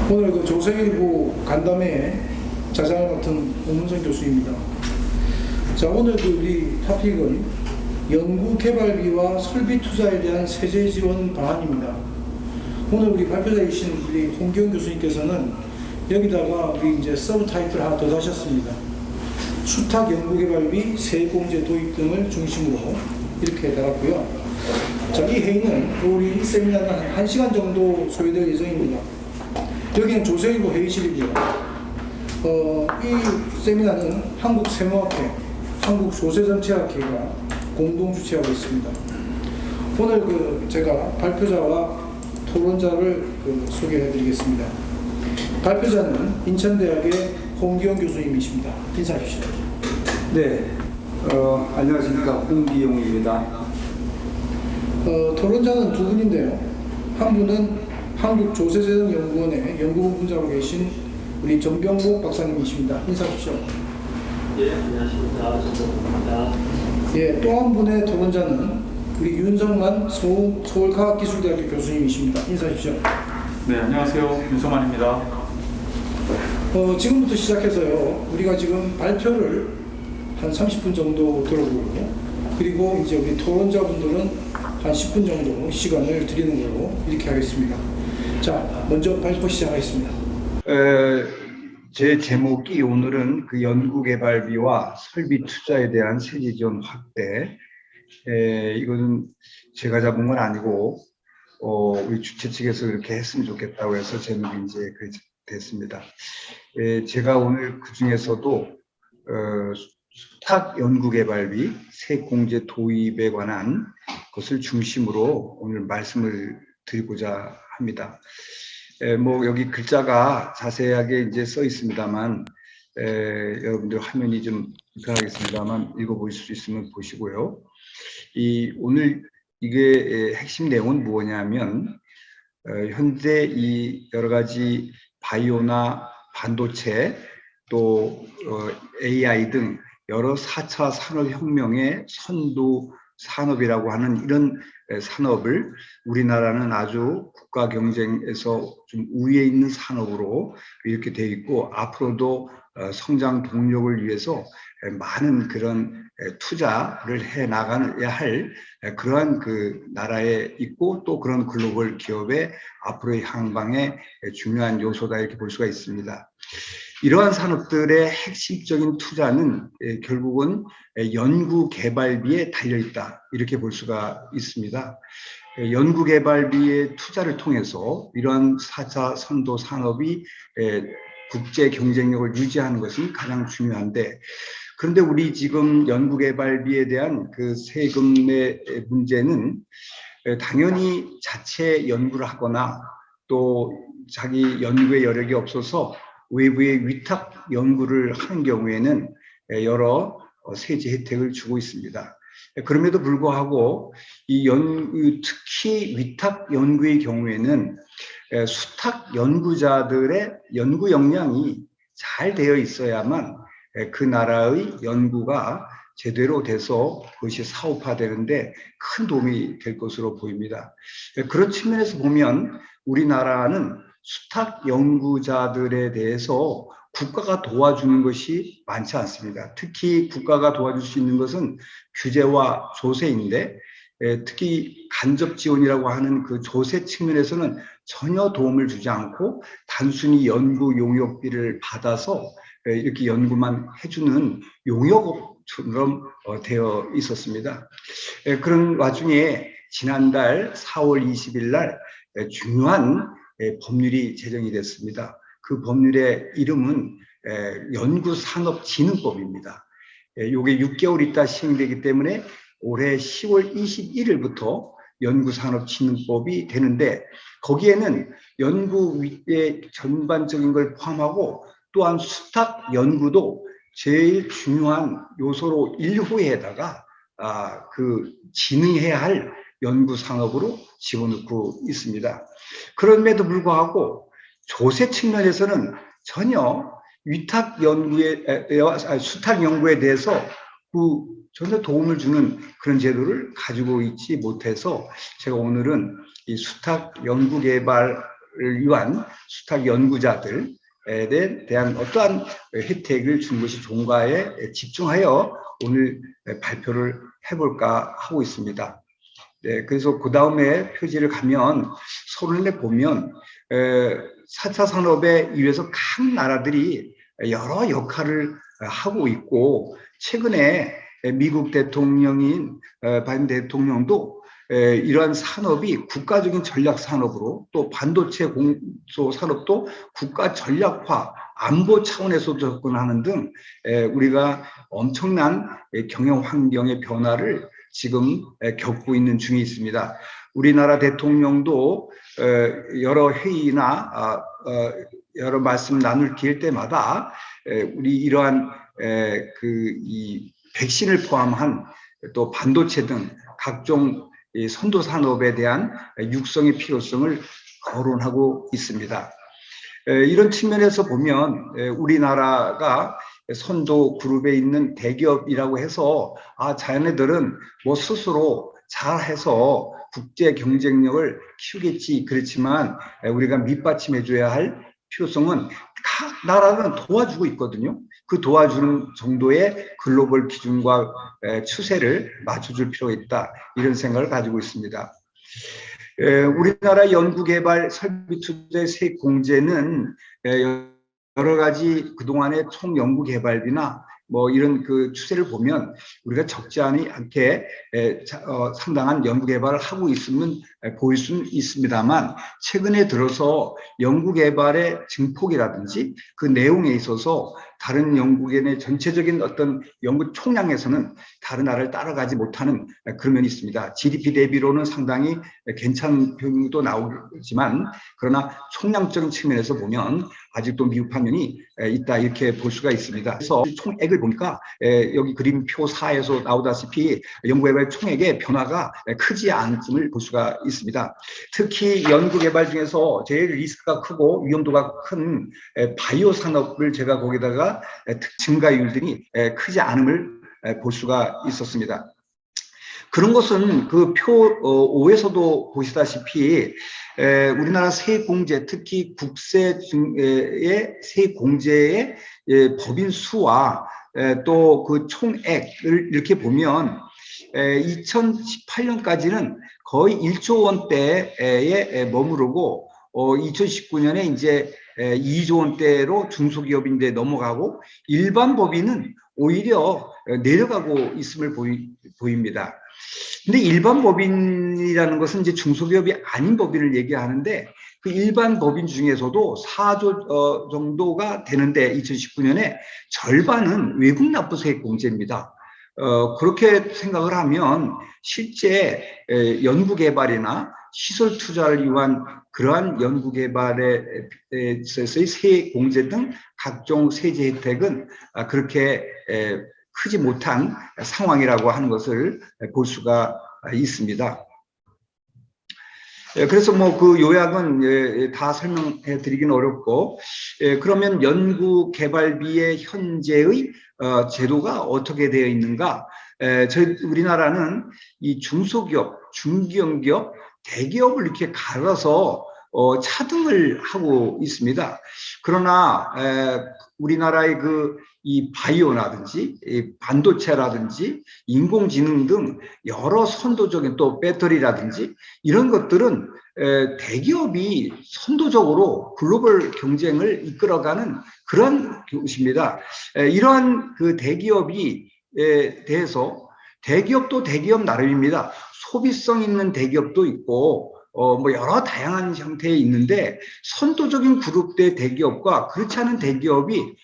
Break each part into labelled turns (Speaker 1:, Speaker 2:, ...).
Speaker 1: 오늘 그 조선일보 간담회에 자장을 맡은 오문선 교수입니다. 자, 오늘 그 우리 토픽은 연구개발비와 설비 투자에 대한 세제 지원 방안입니다. 오늘 우리 발표자이신 우리 홍기영 교수님께서는 여기다가 우리 이제 서브 타이틀 하나 더 하셨습니다. 수탁 연구개발비 세액공제 도입 등을 중심으로 이렇게 달았고요. 자, 이 회의는 우리 이 세미나는 한 1시간 정도 소요될 예정입니다. 여기는 조선일보 회의실이고요. 이 세미나는 한국세무학회, 한국조세정책학회가 공동 주최하고 있습니다. 오늘 제가 발표자와 토론자를 소개해드리겠습니다. 발표자는 인천대학의 홍기영 교수님이십니다. 인사하십시오.
Speaker 2: 네, 안녕하십니까, 홍기용입니다.
Speaker 1: 토론자는 두 분인데요. 한 분은 한국조세재정연구원의 연구부분자로 계신 우리 전병복 박사님이십니다. 인사하십시오.
Speaker 3: 예, 안녕하십니까. 전병복입니다.
Speaker 1: 예, 또 한 분의 토론자는 우리 윤성만 서울과학기술대학교 교수님이십니다. 인사하십시오.
Speaker 4: 네, 안녕하세요. 윤성만입니다.
Speaker 1: 지금부터 시작해서요. 우리가 지금 발표를 한 30분 정도 들어보고, 그리고 이제 우리 토론자분들은 한 10분 정도 시간을 드리는 걸로 이렇게 하겠습니다. 자, 먼저 발표 시작하겠습니다.
Speaker 2: 제 제목이 오늘은 그 연구개발비와 설비 투자에 대한 세제 지원 확대. 이거는 제가 잡은 건 아니고 우리 주최 측에서 이렇게 했으면 좋겠다고 해서 제목이 이제 그렇게 됐습니다. 제가 오늘 그 중에서도 수탁 연구개발비 세액공제 도입에 관한 것을 중심으로 오늘 말씀을 드리고자 합니다. 뭐 여기 글자가 자세하게 이제 써 있습니다만 여러분들 화면이 좀 불편하겠습니다만 읽어보실 수 있으면 보시고요. 오늘 이게 핵심 내용은 뭐냐면 현재 이 여러 가지 바이오나 반도체 또 AI 등 여러 4차 산업혁명의 선도 산업이라고 하는 이런 산업을 우리나라는 아주 국가 경쟁에서 좀 우위에 있는 산업으로 이렇게 되어 있고, 앞으로도 성장 동력을 위해서 많은 그런 투자를 해 나가야 할 그러한 그 나라에 있고, 또 그런 글로벌 기업의 앞으로의 향방의 중요한 요소다 이렇게 볼 수가 있습니다. 이러한 산업들의 핵심적인 투자는 결국은 연구개발비에 달려있다 이렇게 볼 수가 있습니다. 연구개발비의 투자를 통해서 이러한 4차 선도 산업이 국제 경쟁력을 유지하는 것은 가장 중요한데, 그런데 우리 지금 연구개발비에 대한 그 세금의 문제는 당연히 자체 연구를 하거나 또 자기 연구의 여력이 없어서 외부의 위탁 연구를 하는 경우에는 여러 세제 혜택을 주고 있습니다. 그럼에도 불구하고 특히 위탁 연구의 경우에는 수탁 연구자들의 연구 역량이 잘 되어 있어야만 그 나라의 연구가 제대로 돼서 그것이 사업화되는데 큰 도움이 될 것으로 보입니다. 그런 측면에서 보면 우리나라는 수탁 연구자들에 대해서 국가가 도와주는 것이 많지 않습니다. 특히 국가가 도와줄 수 있는 것은 규제와 조세인데, 특히 간접 지원이라고 하는 그 조세 측면에서는 전혀 도움을 주지 않고 단순히 연구 용역비를 받아서 이렇게 연구만 해주는 용역업처럼 되어 있었습니다. 그런 와중에 지난달 4월 20일 날 중요한 법률이 제정이 됐습니다. 그 법률의 이름은 연구산업진흥법입니다. 이게 6개월 있다 시행되기 때문에 올해 10월 21일부터 연구산업진흥법이 되는데, 거기에는 연구의 전반적인 걸 포함하고 또한 수탁 연구도 제일 중요한 요소로 1호에다가 그 진흥해야 할 연구 산업으로 집어넣고 있습니다. 그럼에도 불구하고 조세 측면에서는 전혀 위탁 연구에 수탁 연구에 대해서 전혀 도움을 주는 그런 제도를 가지고 있지 못해서 제가 오늘은 이 수탁 연구 개발 위한 수탁 연구자들에 대한 어떠한 혜택을 준 것이 좋은가에 집중하여 오늘 발표를 해볼까 하고 있습니다. 네, 그래서 그 다음에 표지를 가면 서론에 보면 4차 산업에 의해서 각 나라들이 여러 역할을 하고 있고, 최근에 미국 대통령인 바이든 대통령도 이러한 산업이 국가적인 전략 산업으로, 또 반도체 공소 산업도 국가 전략화 안보 차원에서 접근하는 등 우리가 엄청난 경영 환경의 변화를 지금 겪고 있는 중에 있습니다. 우리나라 대통령도 여러 회의나 여러 말씀 나눌 기회 때마다 우리 이러한 이 백신을 포함한 또 반도체 등 각종 선도 산업에 대한 육성의 필요성을 거론하고 있습니다. 이런 측면에서 보면 우리나라가 선도 그룹에 있는 대기업이라고 해서 자네들은 뭐 스스로 잘해서 국제 경쟁력을 키우겠지, 그렇지만 우리가 밑받침해줘야 할 필요성은 각 나라는 도와주고 있거든요. 그 도와주는 정도의 글로벌 기준과 추세를 맞춰줄 필요가 있다, 이런 생각을 가지고 있습니다. 우리나라 연구개발 설비 투자의 세액 공제는 여러 가지 그동안의 총 연구개발비나 뭐 이런 그 추세를 보면 우리가 적지 않게 상당한 연구개발을 하고 있으면 보일 수는 있습니다만, 최근에 들어서 연구개발의 증폭이라든지 그 내용에 있어서 다른 연구계의 전체적인 어떤 연구 총량에서는 다른 나라를 따라가지 못하는 그런 면이 있습니다. GDP 대비로는 상당히 괜찮은 표현도 나오지만, 그러나 총량적인 측면에서 보면 아직도 미흡한 면이 있다, 이렇게 볼 수가 있습니다. 그래서 총액을 보니까 여기 그림표 4에서 나오다시피 연구개발 총액의 변화가 크지 않음을 볼 수가 있습니다. 특히 연구개발 중에서 제일 리스크가 크고 위험도가 큰 바이오 산업을 제가 거기다가 증가율들이 크지 않음을 볼 수가 있었습니다. 그런 것은 그 표 5에서도 보시다시피 우리나라 세액공제, 특히 국세의 세액공제의 법인 수와 또 그 총액을 이렇게 보면 2018년까지는 거의 1조 원대에 머무르고 2019년에 이제 2조 원대로 중소기업인데 넘어가고, 일반 법인은 오히려 내려가고 있음을 보입니다. 근데 일반 법인이라는 것은 이제 중소기업이 아닌 법인을 얘기하는데, 그 일반 법인 중에서도 4조 정도가 되는데 2019년에 절반은 외국 납부세액 공제입니다. 그렇게 생각을 하면 실제 연구개발이나 시설 투자를 위한 그러한 연구개발에 있어서의 세액 공제 등 각종 세제 혜택은 그렇게 크지 못한 상황이라고 하는 것을 볼 수가 있습니다. 그래서 뭐 그 요약은 다 설명해 드리기는 어렵고, 그러면 연구개발비의 현재의 제도가 어떻게 되어 있는가? 우리나라는 이 중소기업, 중견기업, 대기업을 이렇게 갈아서 차등을 하고 있습니다. 그러나 우리나라의 이 바이오라든지 반도체라든지 인공지능 등 여러 선도적인, 또 배터리라든지 이런 것들은 대기업이 선도적으로 글로벌 경쟁을 이끌어가는 그런 것입니다. 이러한 그 대기업이 대해서 대기업도 대기업 나름입니다. 소비성 있는 대기업도 있고 뭐 여러 다양한 형태에 있는데, 선도적인 그룹의 대기업과 그렇지 않은 대기업이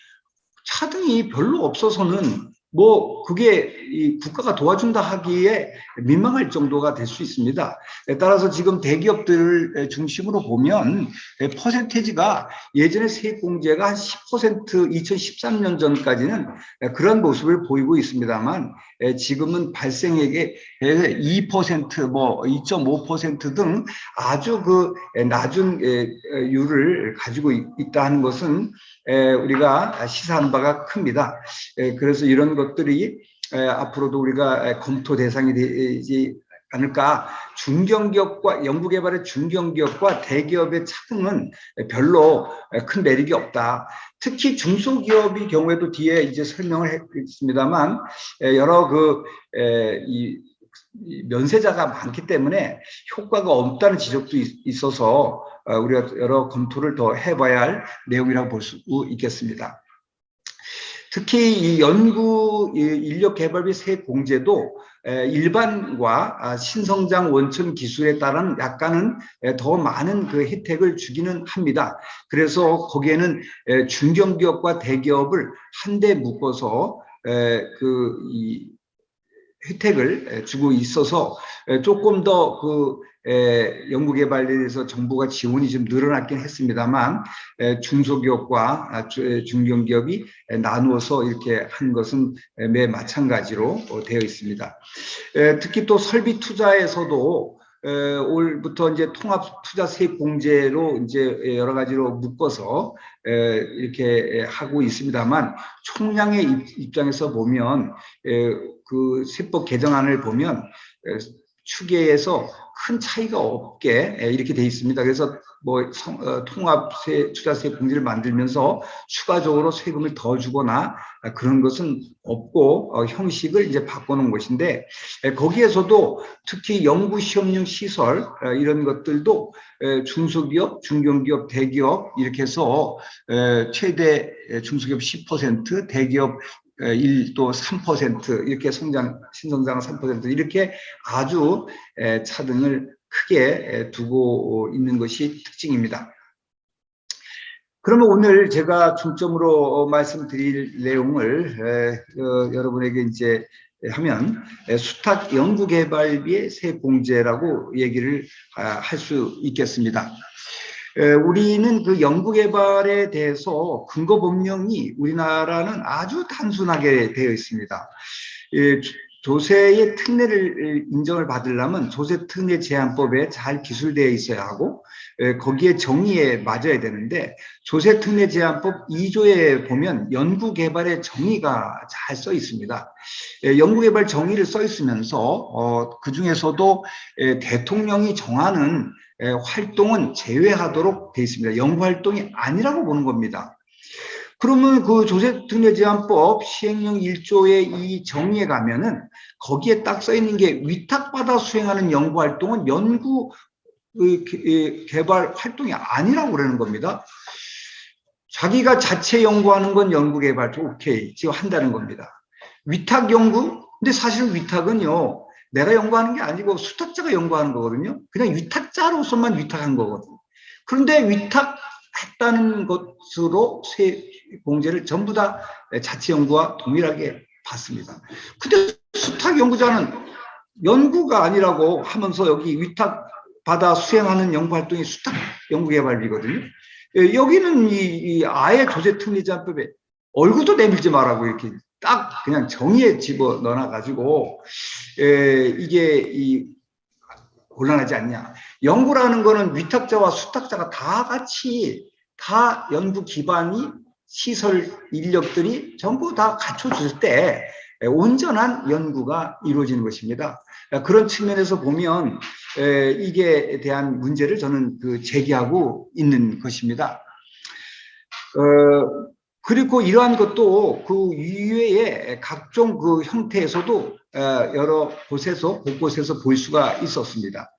Speaker 2: 차등이 별로 없어서는 뭐 그게 이 국가가 도와준다 하기에 민망할 정도가 될 수 있습니다. 따라서 지금 대기업들을 중심으로 보면 퍼센테이지가 예전에 세액공제가 한 10%, 2013년 전까지는 그런 모습을 보이고 있습니다만, 지금은 발생액의 2%, 뭐 2.5% 등 아주 그 낮은 율을 가지고 있다 하는 것은 우리가 시사한 바가 큽니다. 그래서 이런 것들이 앞으로도 우리가 검토 대상이 되지 않을까. 중견기업과 연구개발의 중견기업과 대기업의 차등은 별로 큰 매력이 없다. 특히 중소기업의 경우에도 뒤에 이제 설명을 했습니다만 여러 이 면세자가 많기 때문에 효과가 없다는 지적도 있어서 우리가 여러 검토를 더 해봐야 할 내용이라고 볼 수 있겠습니다. 특히 이 연구 인력 개발비 세액 공제도 일반과 신성장 원천 기술에 따른 약간은 더 많은 그 혜택을 주기는 합니다. 그래서 거기에는 중견기업과 대기업을 한데 묶어서 이 혜택을 주고 있어서 조금 더 연구개발에 대해서 정부가 지원이 좀 늘어났긴 했습니다만 중소기업과 중견기업이 나누어서 이렇게 한 것은 매 마찬가지로 되어 있습니다. 특히 또 설비 투자에서도 올부터 이제 통합 투자 세액 공제로 이제 여러 가지로 묶어서 이렇게 하고 있습니다만 총량의 입장에서 보면 그 세법 개정안을 보면 추계에서 큰 차이가 없게 이렇게 돼 있습니다. 그래서 뭐 통합 투자세 공제를 만들면서 추가적으로 세금을 더 주거나 그런 것은 없고 형식을 이제 바꿔놓은 것인데 거기에서도 특히 연구시험용 시설 이런 것들도 중소기업, 중견기업, 대기업 이렇게 해서 최대 중소기업 10%, 대기업 1도 3% 이렇게 신성장은 3% 이렇게 아주 차등을 크게 두고 있는 것이 특징입니다. 그러면 오늘 제가 중점으로 말씀드릴 내용을 여러분에게 이제 하면 수탁 연구개발비의 세액 공제라고 얘기를 할 수 있겠습니다. 우리는 그 연구개발에 대해서 근거 법령이 우리나라는 아주 단순하게 되어 있습니다. 조세의 특례를 인정을 받으려면 조세특례 제한법에 잘 기술되어 있어야 하고 거기에 정의에 맞아야 되는데 조세특례 제한법 2조에 보면 연구개발의 정의가 잘 써 있습니다. 연구개발 정의를 써 있으면서 그 중에서도 대통령이 정하는 활동은 제외하도록 되어 있습니다. 연구활동이 아니라고 보는 겁니다. 그러면 그 조세특례제한법 시행령 1조의 이 정의에 가면은 거기에 딱 써 있는 게 위탁받아 수행하는 연구활동은 연구 개발 활동이 아니라고 그러는 겁니다. 자기가 자체 연구하는 건 연구개발 오케이 지금 한다는 겁니다. 위탁 연구? 근데 사실 위탁은요. 내가 연구하는 게 아니고 수탁자가 연구하는 거거든요. 그냥 위탁자로서만 위탁한 거거든요. 그런데 위탁했다는 것으로 공제를 전부 다 자체 연구와 동일하게 받습니다. 근데 수탁 연구자는 연구가 아니라고 하면서 여기 위탁 받아 수행하는 연구 활동이 수탁 연구개발비거든요. 여기는 아예 조세특례제한법에 얼굴도 내밀지 말라고 이렇게 딱 그냥 정의에 집어 넣어 가지고 이게 곤란하지 않냐. 연구라는 거는 위탁자와 수탁자가 다 같이 다 연구 기반이 시설 인력들이 전부 다 갖춰줄 때 온전한 연구가 이루어지는 것입니다. 그런 측면에서 보면 이게 대한 문제를 저는 제기하고 있는 것입니다. 그리고 이러한 것도 그 이외에 각종 그 형태에서도 여러 곳곳에서 볼 수가 있었습니다.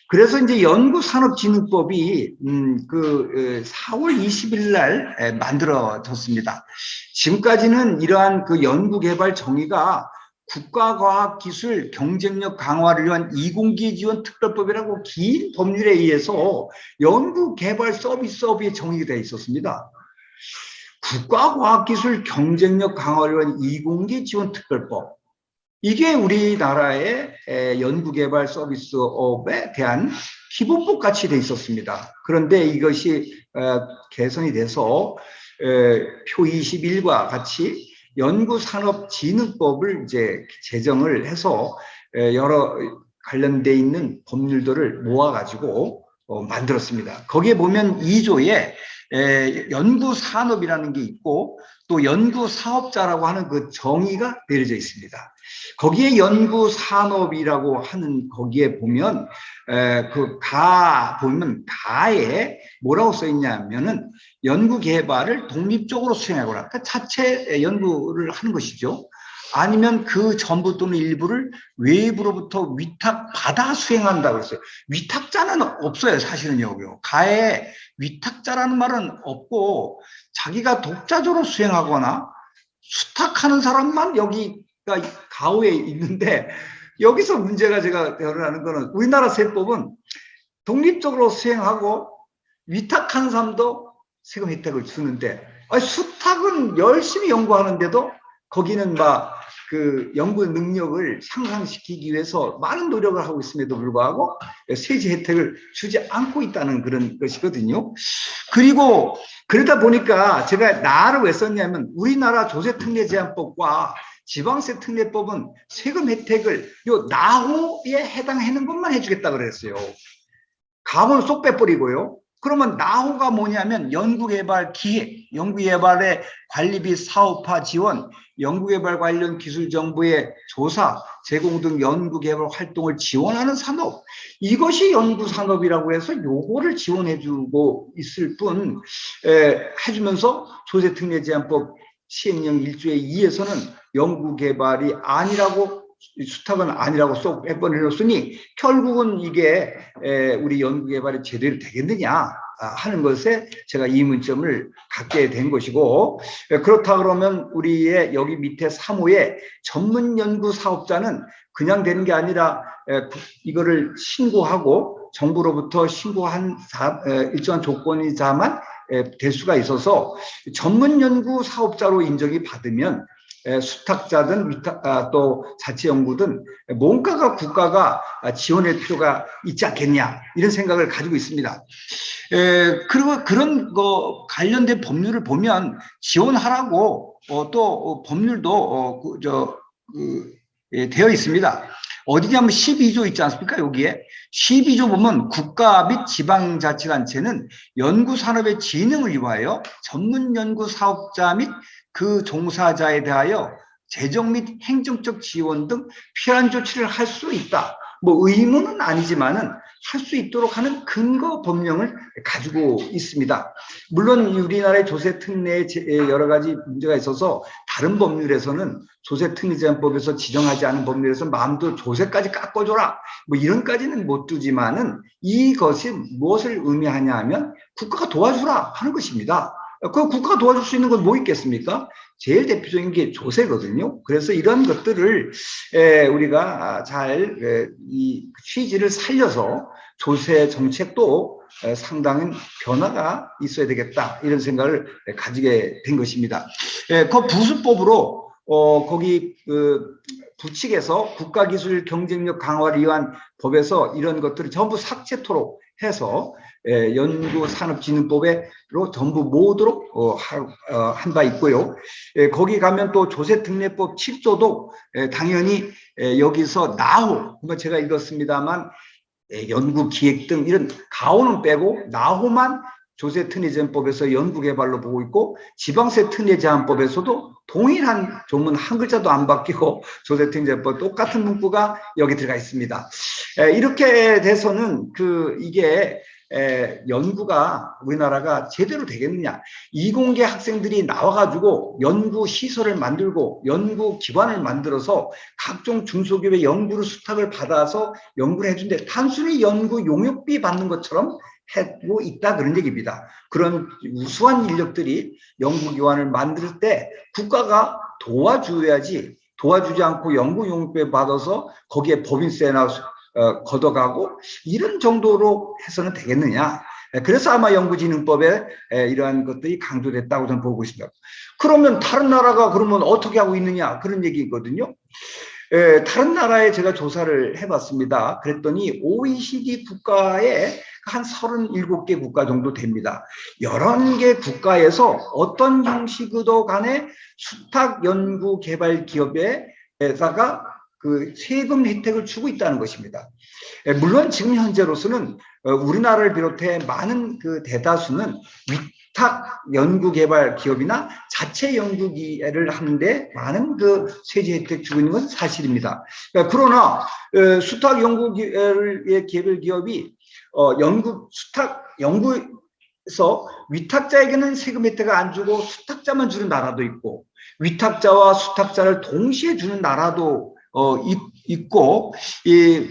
Speaker 2: 그래서 이제 연구산업진흥법이 4월 20일 날 만들어졌습니다. 지금까지는 이러한 그 연구개발 정의가 국가과학기술 경쟁력 강화를 위한 이공계지원특별법이라고 긴 법률에 의해서 연구개발 서비스업의 정의가 되어 있었습니다. 국가과학기술 경쟁력 강화를 위한 이공계지원특별법. 이게 우리나라의 연구개발 서비스업에 대한 기본법 같이 돼 있었습니다. 그런데 이것이 개선이 돼서 표 21과 같이 연구산업진흥법을 이제 제정을 해서 여러 관련돼 있는 법률들을 모아가지고 만들었습니다. 거기에 보면 2조에 연구산업이라는 게 있고 또 연구 사업자라고 하는 그 정의가 내려져 있습니다. 거기에 연구 산업이라고 하는 거기에 보면 그 보면 가에 뭐라고 써 있냐면은 연구 개발을 독립적으로 수행하거나 그러니까 자체 연구를 하는 것이죠. 아니면 그 전부 또는 일부를 외부로부터 위탁받아 수행한다고 했어요. 위탁자는 없어요, 사실은 여기요. 가에 위탁자라는 말은 없고 자기가 독자적으로 수행하거나 수탁하는 사람만 여기가 가오에 있는데 여기서 문제가 제가 드러나는 거는 우리나라 세법은 독립적으로 수행하고 위탁하는 사람도 세금 혜택을 주는데 수탁은 열심히 연구하는데도 거기는 막 그 연구 능력을 향상시키기 위해서 많은 노력을 하고 있음에도 불구하고 세제 혜택을 주지 않고 있다는 그런 것이거든요. 그리고 그러다 보니까 제가 나를 왜 썼냐면 우리나라 조세특례제한법과 지방세특례법은 세금 혜택을 요 나호에 해당하는 것만 해주겠다 그랬어요. 가호는 쏙 빼버리고요. 그러면 나호가 뭐냐면 연구개발 기획, 연구개발의 관리비 사업화 지원, 연구개발 관련 기술 정보의 조사, 제공 등 연구개발 활동을 지원하는 산업, 이것이 연구산업이라고 해서 요거를 지원해주고 있을 뿐 해주면서 조세특례제한법 시행령 1조의 2에서는 연구개발이 아니라고 수탁은 아니라고 쏙 빼버렸으니 결국은 이게 우리 연구개발이 제대로 되겠느냐 하는 것에 제가 이문점을 갖게 된 것이고, 그렇다 그러면 우리의 여기 밑에 3호에 전문 연구 사업자는 그냥 되는 게 아니라 이거를 신고하고 정부로부터 신고한 일정한 조건이자만 될 수가 있어서 전문 연구 사업자로 인정이 받으면 수탁자든 또 자치연구든 뭔가가 국가가 지원할 필요가 있지 않겠냐 이런 생각을 가지고 있습니다. 그리고 그런 거 관련된 법률을 보면 지원하라고 또 법률도 되어 있습니다. 어디냐면 12조 있지 않습니까? 여기에 12조 보면 국가 및 지방자치단체는 연구산업의 진흥을 위하여 전문 연구 사업자 및 그 종사자에 대하여 재정 및 행정적 지원 등 필요한 조치를 할 수 있다. 뭐 의무는 아니지만은 할 수 있도록 하는 근거 법령을 가지고 있습니다. 물론 우리나라의 조세특례에 여러 가지 문제가 있어서 다른 법률에서는 조세특례제한법에서 지정하지 않은 법률에서 마음대로 조세까지 깎아줘라 뭐 이런까지는 못 두지만은 이것이 무엇을 의미하냐 하면 국가가 도와주라 하는 것입니다. 그 국가가 도와줄 수 있는 건 뭐 있겠습니까? 제일 대표적인 게 조세거든요. 그래서 이런 것들을 우리가 잘 이 취지를 살려서 조세 정책도 상당한 변화가 있어야 되겠다 이런 생각을 가지게 된 것입니다. 그 부수법으로 거기 부칙에서 국가기술 경쟁력 강화를 위한 법에서 이런 것들을 전부 삭제토록 해서 연구산업진흥법으로 전부 모으도록 한 바 있고요. 거기 가면 또 조세특례법 7조도 당연히 여기서 나호, 제가 읽었습니다만 연구기획 등 이런 가호는 빼고 나호만 조세특례제한법에서 연구개발로 보고 있고 지방세특례제한법에서도 동일한 조문 한 글자도 안 바뀌고 조세특례제한법 똑같은 문구가 여기 들어가 있습니다. 이렇게 돼서는 이게 연구가 우리나라가 제대로 되겠느냐. 이공계 학생들이 나와가지고 연구 시설을 만들고 연구 기관을 만들어서 각종 중소기업의 연구를 수탁을 받아서 연구를 해준대. 단순히 연구 용역비 받는 것처럼 하고 있다 그런 얘기입니다. 그런 우수한 인력들이 연구기관을 만들 때 국가가 도와줘야지, 도와주지 않고 연구 용역비 받아서 거기에 법인세나 걷어가고 이런 정도로 해서는 되겠느냐. 그래서 아마 연구진흥법에 이러한 것들이 강조됐다고 저는 보고 있습니다. 그러면 다른 나라가 그러면 어떻게 하고 있느냐 그런 얘기거든요. 다른 나라에 제가 조사를 해봤습니다. 그랬더니 OECD 국가에 한 37개 국가 정도 됩니다. 11개 국가에서 어떤 형식으로 간에 수탁 연구 개발 기업에다가 세금 혜택을 주고 있다는 것입니다. 물론 지금 현재로서는 우리나라를 비롯해 많은 대다수는 수탁 연구개발 기업이나 자체 연구기를 하는데 많은 그 세제 혜택 주고 있는 건 사실입니다. 그러나 수탁 연구개발 기업이 수탁 연구에서 위탁자에게는 세금 혜택을 안 주고 수탁자만 주는 나라도 있고, 위탁자와 수탁자를 동시에 주는 나라도 있고,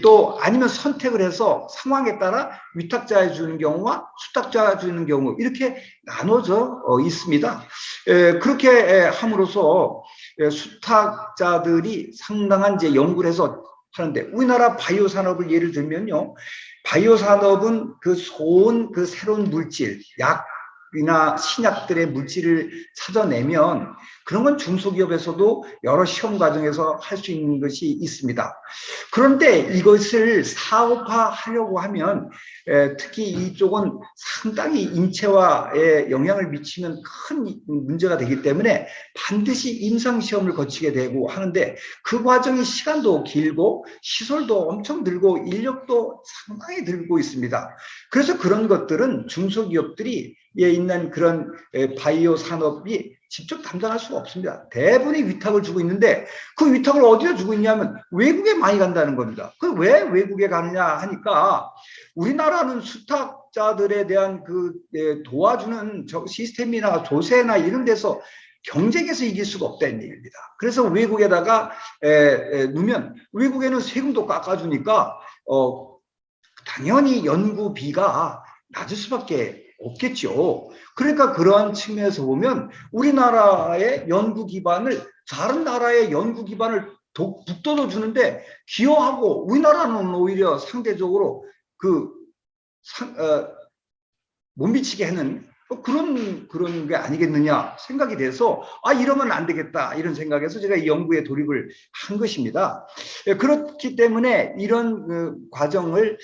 Speaker 2: 또 아니면 선택을 해서 상황에 따라 위탁자에 주는 경우와 수탁자에 주는 경우 이렇게 나눠져 있습니다. 그렇게 함으로써 수탁자들이 상당한 이제 연구를 해서 하는데, 우리나라 바이오 산업을 예를 들면요, 바이오 산업은 그 새로운 물질, 약이나 신약들의 물질을 찾아내면 그런 건 중소기업에서도 여러 시험 과정에서 할 수 있는 것이 있습니다. 그런데 이것을 사업화하려고 하면 특히 이쪽은 상당히 인체화에 영향을 미치는 큰 문제가 되기 때문에 반드시 임상시험을 거치게 되고 하는데, 그 과정이 시간도 길고 시설도 엄청 들고 인력도 상당히 들고 있습니다. 그래서 그런 것들은 중소기업들이 있는 그런 바이오 산업이 직접 담당할 수가 없습니다. 대부분이 위탁을 주고 있는데, 그 위탁을 어디에 주고 있냐면 외국에 많이 간다는 겁니다. 그 왜 외국에 가느냐 하니까, 우리나라는 수탁자들에 대한 도와주는 시스템이나 조세나 이런 데서 경쟁에서 이길 수가 없다는 얘기입니다. 그래서 외국에다가 놓으면 외국에는 세금도 깎아주니까 당연히 연구비가 낮을 수밖에 없겠죠. 그러니까 그러한 측면에서 보면 우리나라의 연구 기반을, 다른 나라의 연구 기반을 북돋워 주는데 기여하고, 우리나라는 오히려 상대적으로 못 미치게 하는 그런 게 아니겠느냐 생각이 돼서, 이러면 안 되겠다 이런 생각에서 제가 이 연구에 돌입을 한 것입니다. 그렇기 때문에 이런 과정을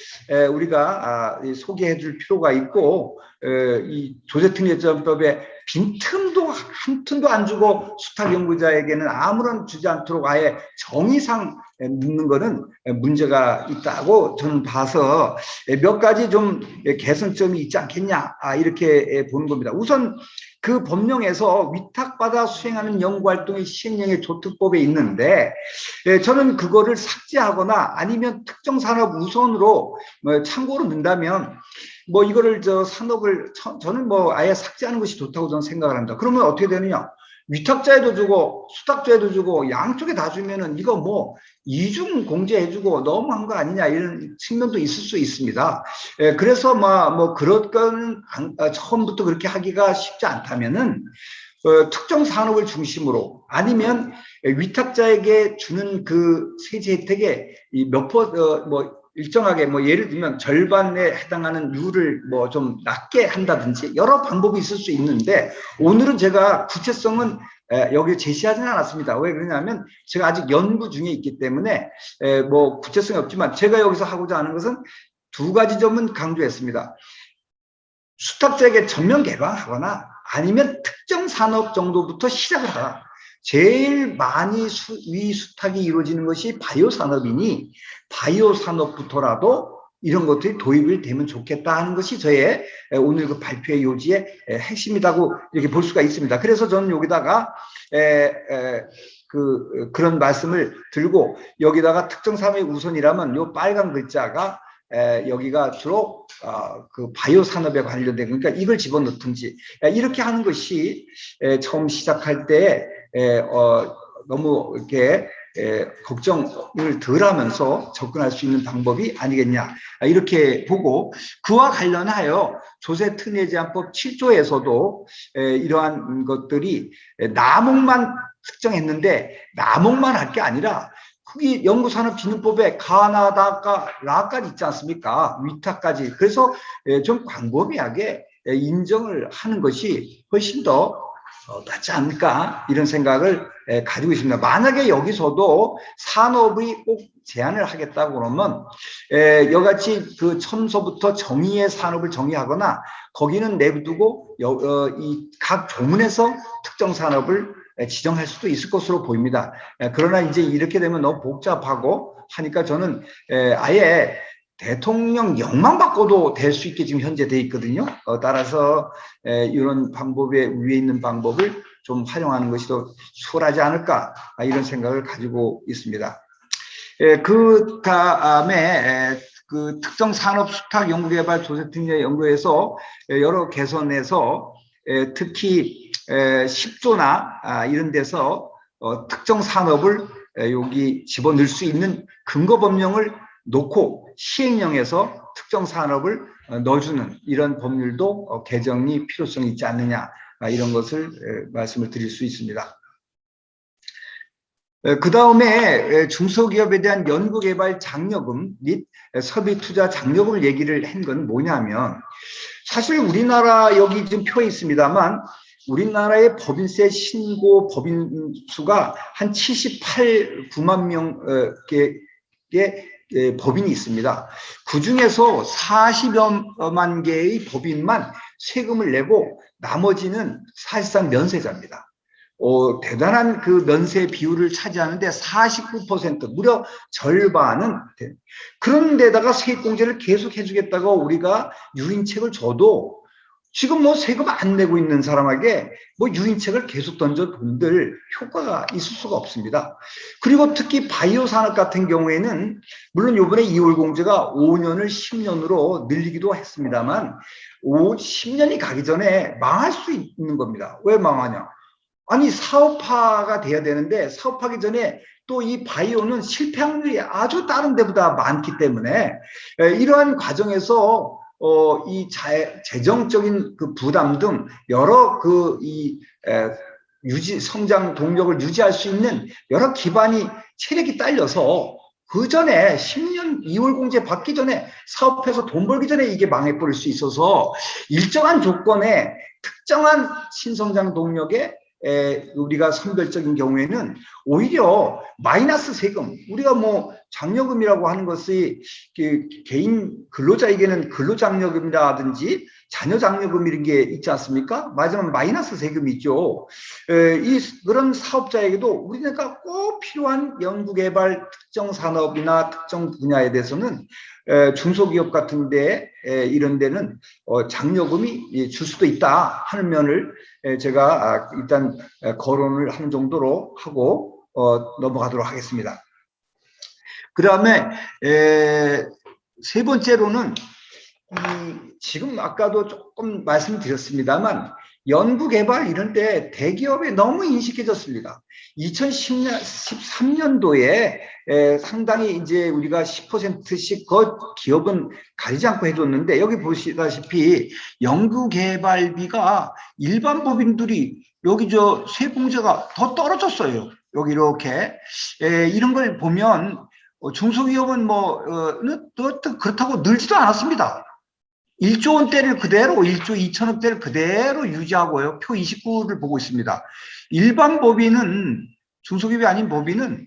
Speaker 2: 우리가 소개해 줄 필요가 있고, 이 조세특례제정법에 빈틈도 한 푼도 안 주고 수탁 연구자에게는 아무런 주지 않도록 아예 정의상 묻는 거는 문제가 있다고 저는 봐서 몇 가지 좀 개선점이 있지 않겠냐, 이렇게 보는 겁니다. 우선 그 법령에서 위탁받아 수행하는 연구활동의 시행령의 조특법에 있는데, 저는 그거를 삭제하거나 아니면 특정 산업 우선으로 참고로 넣는다면, 이거를 산업을 저는 아예 삭제하는 것이 좋다고 저는 생각을 합니다. 그러면 어떻게 되느냐? 위탁자에도 주고 수탁자에도 주고 양쪽에 다 주면은 이거 이중 공제해주고 너무한 거 아니냐, 이런 측면도 있을 수 있습니다. 그래서 그런 건 처음부터 그렇게 하기가 쉽지 않다면은 특정 산업을 중심으로, 아니면 위탁자에게 주는 그 세제 혜택에 일정하게 예를 들면 절반에 해당하는 율을 좀 낮게 한다든지 여러 방법이 있을 수 있는데, 오늘은 제가 구체성은 여기 제시하지는 않았습니다. 왜 그러냐면 제가 아직 연구 중에 있기 때문에 구체성이 없지만, 제가 여기서 하고자 하는 것은 두 가지 점은 강조했습니다. 수탁자에게 전면 개방하거나 아니면 특정 산업 정도부터 시작을 하라. 제일 많이 위수탁이 이루어지는 것이 바이오 산업이니 바이오 산업부터라도 이런 것들이 도입이 되면 좋겠다 하는 것이 저의 오늘 그 발표의 요지의 핵심이라고 이렇게 볼 수가 있습니다. 그래서 저는 여기다가 그런 말씀을 들고, 여기다가 특정 산업의 우선이라면 요 빨간 글자가 여기가 주로 그 바이오 산업에 관련된, 그러니까 이걸 집어넣든지 이렇게 하는 것이 처음 시작할 때 너무 이렇게 걱정을 덜 하면서 접근할 수 있는 방법이 아니겠냐, 이렇게 보고, 그와 관련하여 조세특례제한법 7조에서도 이러한 것들이 남목만 특정했는데, 남목만 할 게 아니라 거기 연구산업진흥법에 가나다가 라까지 있지 않습니까? 위탁까지. 그래서 좀 광범위하게 인정을 하는 것이 훨씬 더 낫지 않을까, 이런 생각을 가지고 있습니다. 만약에 여기서도 산업이 꼭 제한을 하겠다고 그러면 여같이 그 첨서부터 정의의 산업을 정의하거나, 거기는 내두고 이 각 조문에서 특정 산업을 지정할 수도 있을 것으로 보입니다. 그러나 이제 이렇게 되면 너무 복잡하고 하니까 저는 아예 대통령령만 바꿔도 될 수 있게 지금 현재 돼 있거든요. 따라서 이런 방법에 위에 있는 방법을 좀 활용하는 것이 더 수월하지 않을까 이런 생각을 가지고 있습니다. 그 다음에 그 특정 산업 수탁 연구개발 조세 특례 연구에서 여러 개선에서 특히 10조나 이런 데서 특정 산업을 여기 집어넣을 수 있는 근거 법령을 놓고 시행령에서 특정 산업을 넣어주는 이런 법률도 개정이 필요성이 있지 않느냐 이런 것을 말씀을 드릴 수 있습니다. 그 다음에 중소기업에 대한 연구개발 장려금 및 설비투자 장려금을 얘기를 한 건 뭐냐면 사실 우리나라 여기 지금 표에 있습니다만 우리나라의 법인세 신고 법인 수가 한 9만 명의 법인이 있습니다. 그 중에서 40여만 개의 법인만 세금을 내고 나머지는 사실상 면세자입니다. 대단한 그 면세 비율을 차지하는데 49% 무려 절반은 그런데다가 세액공제를 계속 해주겠다고 우리가 유인책을 줘도 지금 뭐 세금 안 내고 있는 사람에게 뭐 유인책을 계속 던져 본들 효과가 있을 수가 없습니다. 그리고 특히 바이오 산업 같은 경우에는 물론 이번에 2월 공제가 5년을 10년으로 늘리기도 했습니다만 10년이 가기 전에 망할 수 있는 겁니다. 왜 망하냐? 아니 사업화가 돼야 되는데 사업하기 전에 또 이 바이오는 실패 확률이 아주 다른 데보다 많기 때문에 이러한 과정에서 이 재정적인 그 부담 등 여러 성장 동력을 유지할 수 있는 여러 기반이 체력이 딸려서 그 전에 10년 2월 공제 받기 전에 사업해서 돈 벌기 전에 이게 망해버릴 수 있어서 일정한 조건에 특정한 신성장 동력에 우리가 선별적인 경우에는 오히려 마이너스 세금, 우리가 뭐 장려금이라고 하는 것이 개인 근로자에게는 근로장려금이라든지 자녀장려금 이런 게 있지 않습니까? 맞으면 마이너스 세금이 있죠. 그런 사업자에게도 우리나라가 꼭 필요한 연구개발 특정 산업이나 특정 분야에 대해서는 중소기업 같은 데 이런 데는 장려금이 줄 수도 있다 하는 면을 제가 일단 거론을 하는 정도로 하고 넘어가도록 하겠습니다. 그 다음에 세 번째로는 지금 아까도 조금 말씀드렸습니다만 연구개발 이런 때 대기업에 너무 인식해졌습니다. 2013년도에 상당히 이제 우리가 10%씩 기업은 가리지 않고 해줬는데 여기 보시다시피 연구개발비가 일반 법인들이 여기 세공제가 더 떨어졌어요. 여기 이렇게 이런 걸 보면 중소기업은 그렇다고 늘지도 않았습니다. 1조 원대를 그대로 1조 2천억대를 그대로 유지하고요. 표 29를 보고 있습니다. 일반 법인은 중소기업이 아닌 법인은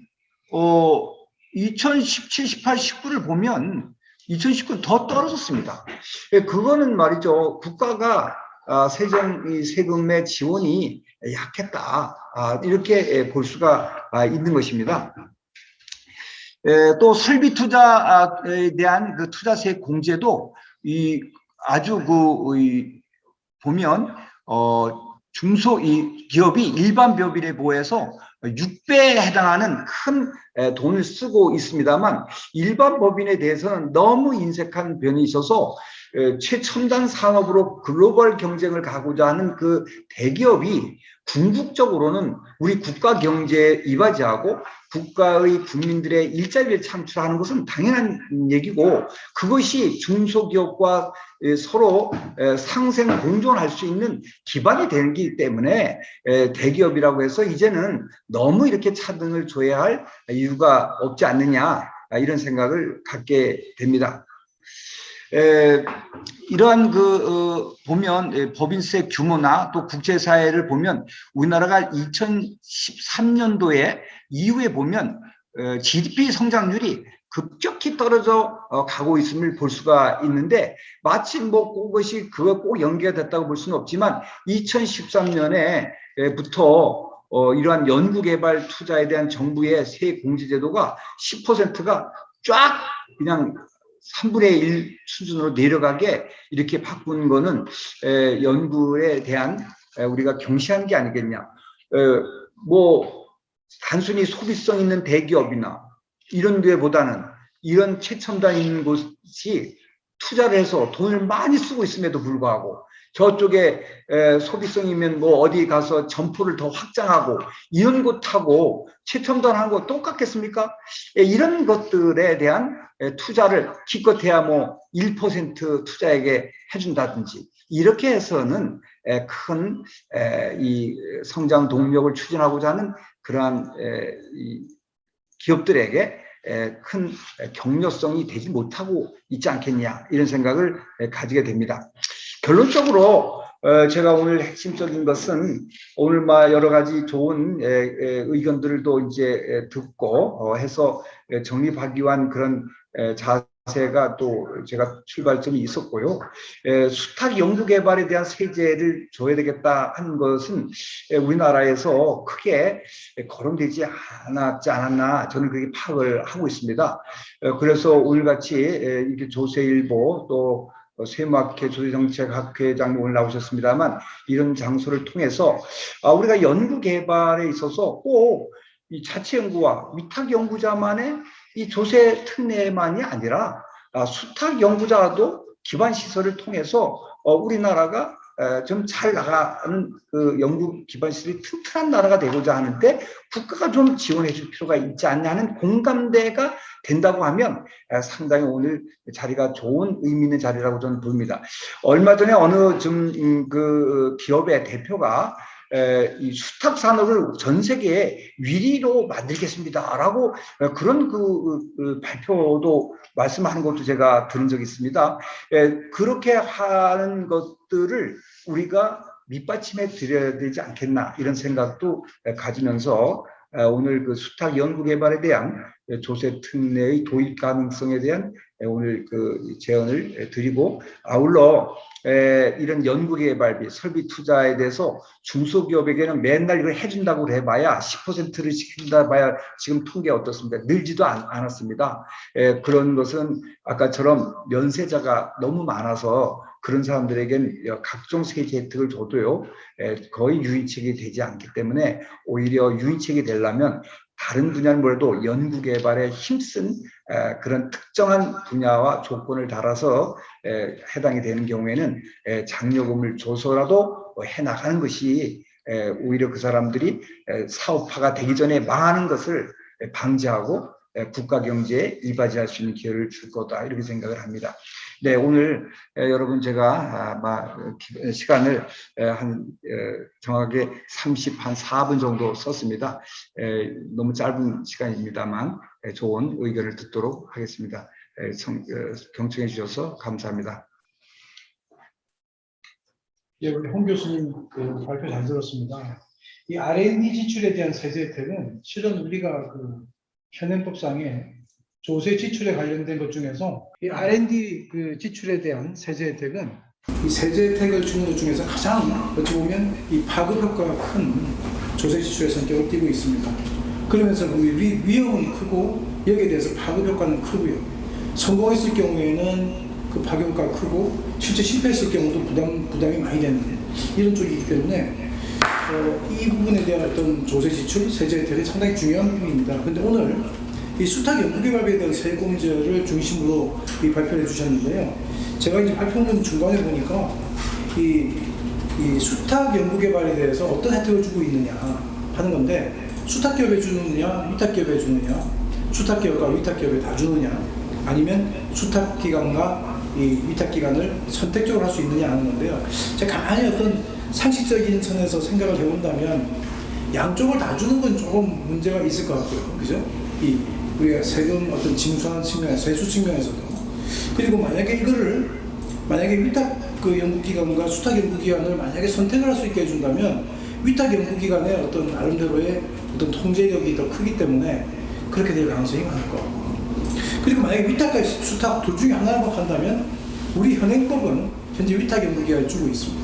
Speaker 2: 2017, 18, 19를 보면 2019는 더 떨어졌습니다. 그거는 말이죠. 국가가 세금의 지원이 약했다. 이렇게 볼 수가 있는 것입니다. 또 설비 투자에 대한 그 투자세 공제도 아주 보면 기업이 일반 법인에 비해서 6배에 해당하는 큰 돈을 쓰고 있습니다만 일반 법인에 대해서는 너무 인색한 면이 있어서 최첨단 산업으로 글로벌 경쟁을 가고자 하는 그 대기업이 궁극적으로는 우리 국가 경제에 이바지하고 국가의 국민들의 일자리를 창출하는 것은 당연한 얘기고 그것이 중소기업과 서로 상생 공존할 수 있는 기반이 되기 때문에 대기업이라고 해서 이제는 너무 이렇게 차등을 줘야 할 이유가 없지 않느냐 이런 생각을 갖게 됩니다. 이러한 보면 법인세 규모나 또 국제사회를 보면 우리나라가 2013년도에 이후에 보면 GDP 성장률이 급격히 떨어져 가고 있음을 볼 수가 있는데 마치 그것이 꼭 연계가 됐다고 볼 수는 없지만 2013년에부터 이러한 연구개발 투자에 대한 정부의 세액 공제 제도가 10%가 쫙 그냥 3분의 1 수준으로 내려가게 이렇게 바꾼 거는 연구에 대한 우리가 경시한 게 아니겠냐. 뭐 단순히 소비성 있는 대기업이나 이런 데보다는 이런 최첨단 있는 곳이 투자를 해서 돈을 많이 쓰고 있음에도 불구하고 저쪽에 소비성이면 뭐 어디 가서 점포를 더 확장하고 이런 곳하고 최첨단한 거 똑같겠습니까? 이런 것들에 대한 투자를 기껏해야 뭐 1% 투자에게 해준다든지 이렇게 해서는 큰 이 성장 동력을 추진하고자 하는 그러한 이 기업들에게 큰 격려성이 되지 못하고 있지 않겠냐 이런 생각을 가지게 됩니다. 결론적으로 제가 오늘 핵심적인 것은 오늘 여러 가지 좋은 의견들도 이제 듣고 해서 정립하기 위한 그런 자세가 또 제가 출발점이 있었고요. 수탁 연구개발에 대한 세제를 줘야 되겠다 하는 것은 우리나라에서 크게 거론되지 않았지 않았나 저는 그렇게 파악을 하고 있습니다. 그래서 오늘같이 이렇게 조세일보 또 세무학회 조세정책학회장님 오늘 나오셨습니다만 이런 장소를 통해서 우리가 연구개발에 있어서 꼭 이 자체연구와 위탁연구자만의 이 조세 특례만이 아니라 수탁 연구자도 기반 시설을 통해서 우리나라가 좀 잘 나가는 그 연구 기반 시설이 튼튼한 나라가 되고자 하는데 국가가 좀 지원해 줄 필요가 있지 않냐는 공감대가 된다고 하면 상당히 오늘 자리가 좋은 의미 있는 자리라고 저는 봅니다. 얼마 전에 어느 그 기업의 대표가 이 수탁 산업을 전 세계에 위리로 만들겠습니다라고 그런 그 발표도 말씀하는 것도 제가 들은 적이 있습니다. 그렇게 하는 것들을 우리가 밑받침해 드려야 되지 않겠나 이런 생각도 가지면서 오늘 그 수탁 연구 개발에 대한 조세 특례의 도입 가능성에 대한 오늘 그 제언을 드리고 아울러 이런 연구 개발비 설비 투자에 대해서 중소기업에게는 맨날 이걸 해준다고 해봐야 10%를 시킨다 봐야 지금 통계 어떻습니까? 늘지도 않았습니다. 그런 것은 아까처럼 면세자가 너무 많아서 그런 사람들에겐 각종 세제 혜택을 줘도요 거의 유인책이 되지 않기 때문에 오히려 유인책이 되려면 다른 분야는 뭐래도 연구개발에 힘쓴 그런 특정한 분야와 조건을 달아서 해당이 되는 경우에는 장려금을 줘서라도 해나가는 것이 오히려 그 사람들이 사업화가 되기 전에 망하는 것을 방지하고 국가 경제에 이바지할 수 있는 기회를 줄 거다 이렇게 생각을 합니다. 네, 오늘 여러분 제가 시간을 정확하게 4분 정도 썼습니다. 너무 짧은 시간입니다만 좋은 의견을 듣도록 하겠습니다. 경청해 주셔서 감사합니다.
Speaker 1: 예, 우리 홍 교수님 그 발표 잘 들었습니다. 이 R&D 지출에 대한 세제 혜택은 실은 우리가 그 현행법상에 조세 지출에 관련된 것 중에서 이 R&D 그 지출에 대한 세제 혜택은 이 세제 혜택을 주는 것 중에서 가장 어찌 보면 이 파급 효과가 큰 조세 지출의 성격을 띠고 있습니다. 그러면서 그 위험은 크고 여기에 대해서 파급 효과는 크고요. 성공했을 경우에는 그 파급 효과가 크고 실제 실패했을 경우도 부담이 많이 되는 이런 쪽이기 때문에 이 부분에 대한 어떤 조세 지출, 세제 혜택이 상당히 중요한 부분입니다. 그런데 오늘 이 수탁 연구개발에 대한 세공제를 중심으로 이 발표를 해주셨는데요. 제가 이제 발표문 중간에 보니까 이 수탁 연구개발에 대해서 어떤 혜택을 주고 있느냐 하는 건데 수탁기업에 주느냐, 위탁기업에 주느냐, 수탁기업과 위탁기업에 다 주느냐, 아니면 수탁기관과 이 위탁기관을 선택적으로 할 수 있느냐 하는 건데요. 제가 가만히 어떤 상식적인 선에서 생각을 해본다면 양쪽을 다 주는 건 조금 문제가 있을 것 같고요. 그죠? 우리가 세금 어떤 징수하는 측면, 세수 측면에서도. 그리고 만약에 위탁 그 연구기관과 수탁 연구기관을 만약에 선택을 할 수 있게 해준다면 위탁 연구기관의 어떤 나름대로의 어떤 통제력이 더 크기 때문에 그렇게 될 가능성이 많을 것 같고. 그리고 만약에 위탁과 수탁 둘 중에 하나라고 한다면 우리 현행법은 현재 위탁 연구기관을 주고 있습니다.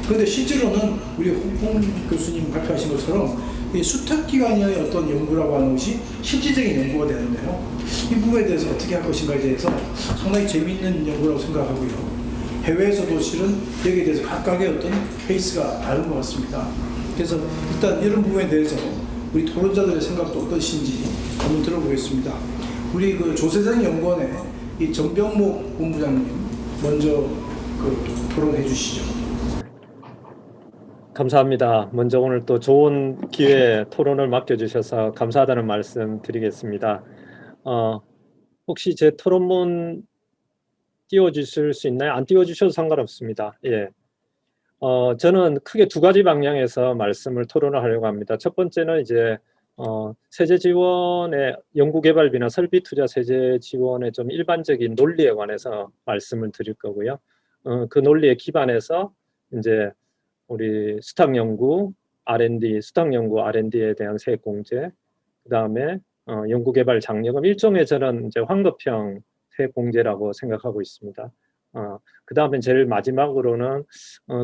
Speaker 1: 그런데 실제로는 우리 홍 교수님 발표하신 것처럼 이 수탁기관의 어떤 연구라고 하는 것이 실질적인 연구가 되는데요. 이 부분에 대해서 어떻게 할 것인가에 대해서 상당히 재미있는 연구라고 생각하고요. 해외에서도 실은 여기에 대해서 각각의 어떤 케이스가 다른 것 같습니다. 그래서 일단 이런 부분에 대해서 우리 토론자들의 생각도 어떠신지 한번 들어보겠습니다. 우리 그 조세정 연구원의 이 정병목 본부장님 먼저 그 토론해 주시죠.
Speaker 5: 감사합니다. 먼저 오늘 또 좋은 기회에 토론을 맡겨주셔서 감사하다는 말씀 드리겠습니다. 혹시 제 토론문 띄워주실 수 있나요? 안 띄워주셔도 상관없습니다. 예. 저는 크게 두 가지 방향에서 말씀을 토론을 하려고 합니다. 첫 번째는 이제 세제 지원의 연구개발비나 설비 투자 세제 지원의 좀 일반적인 논리에 관해서 말씀을 드릴 거고요. 그 논리에 기반해서 이제 우리 수탁연구 R&D에 대한 세액 공제, 그 다음에 연구개발 장려금 일종의 저는 이제 환급형 세액 공제라고 생각하고 있습니다. 그 다음에 제일 마지막으로는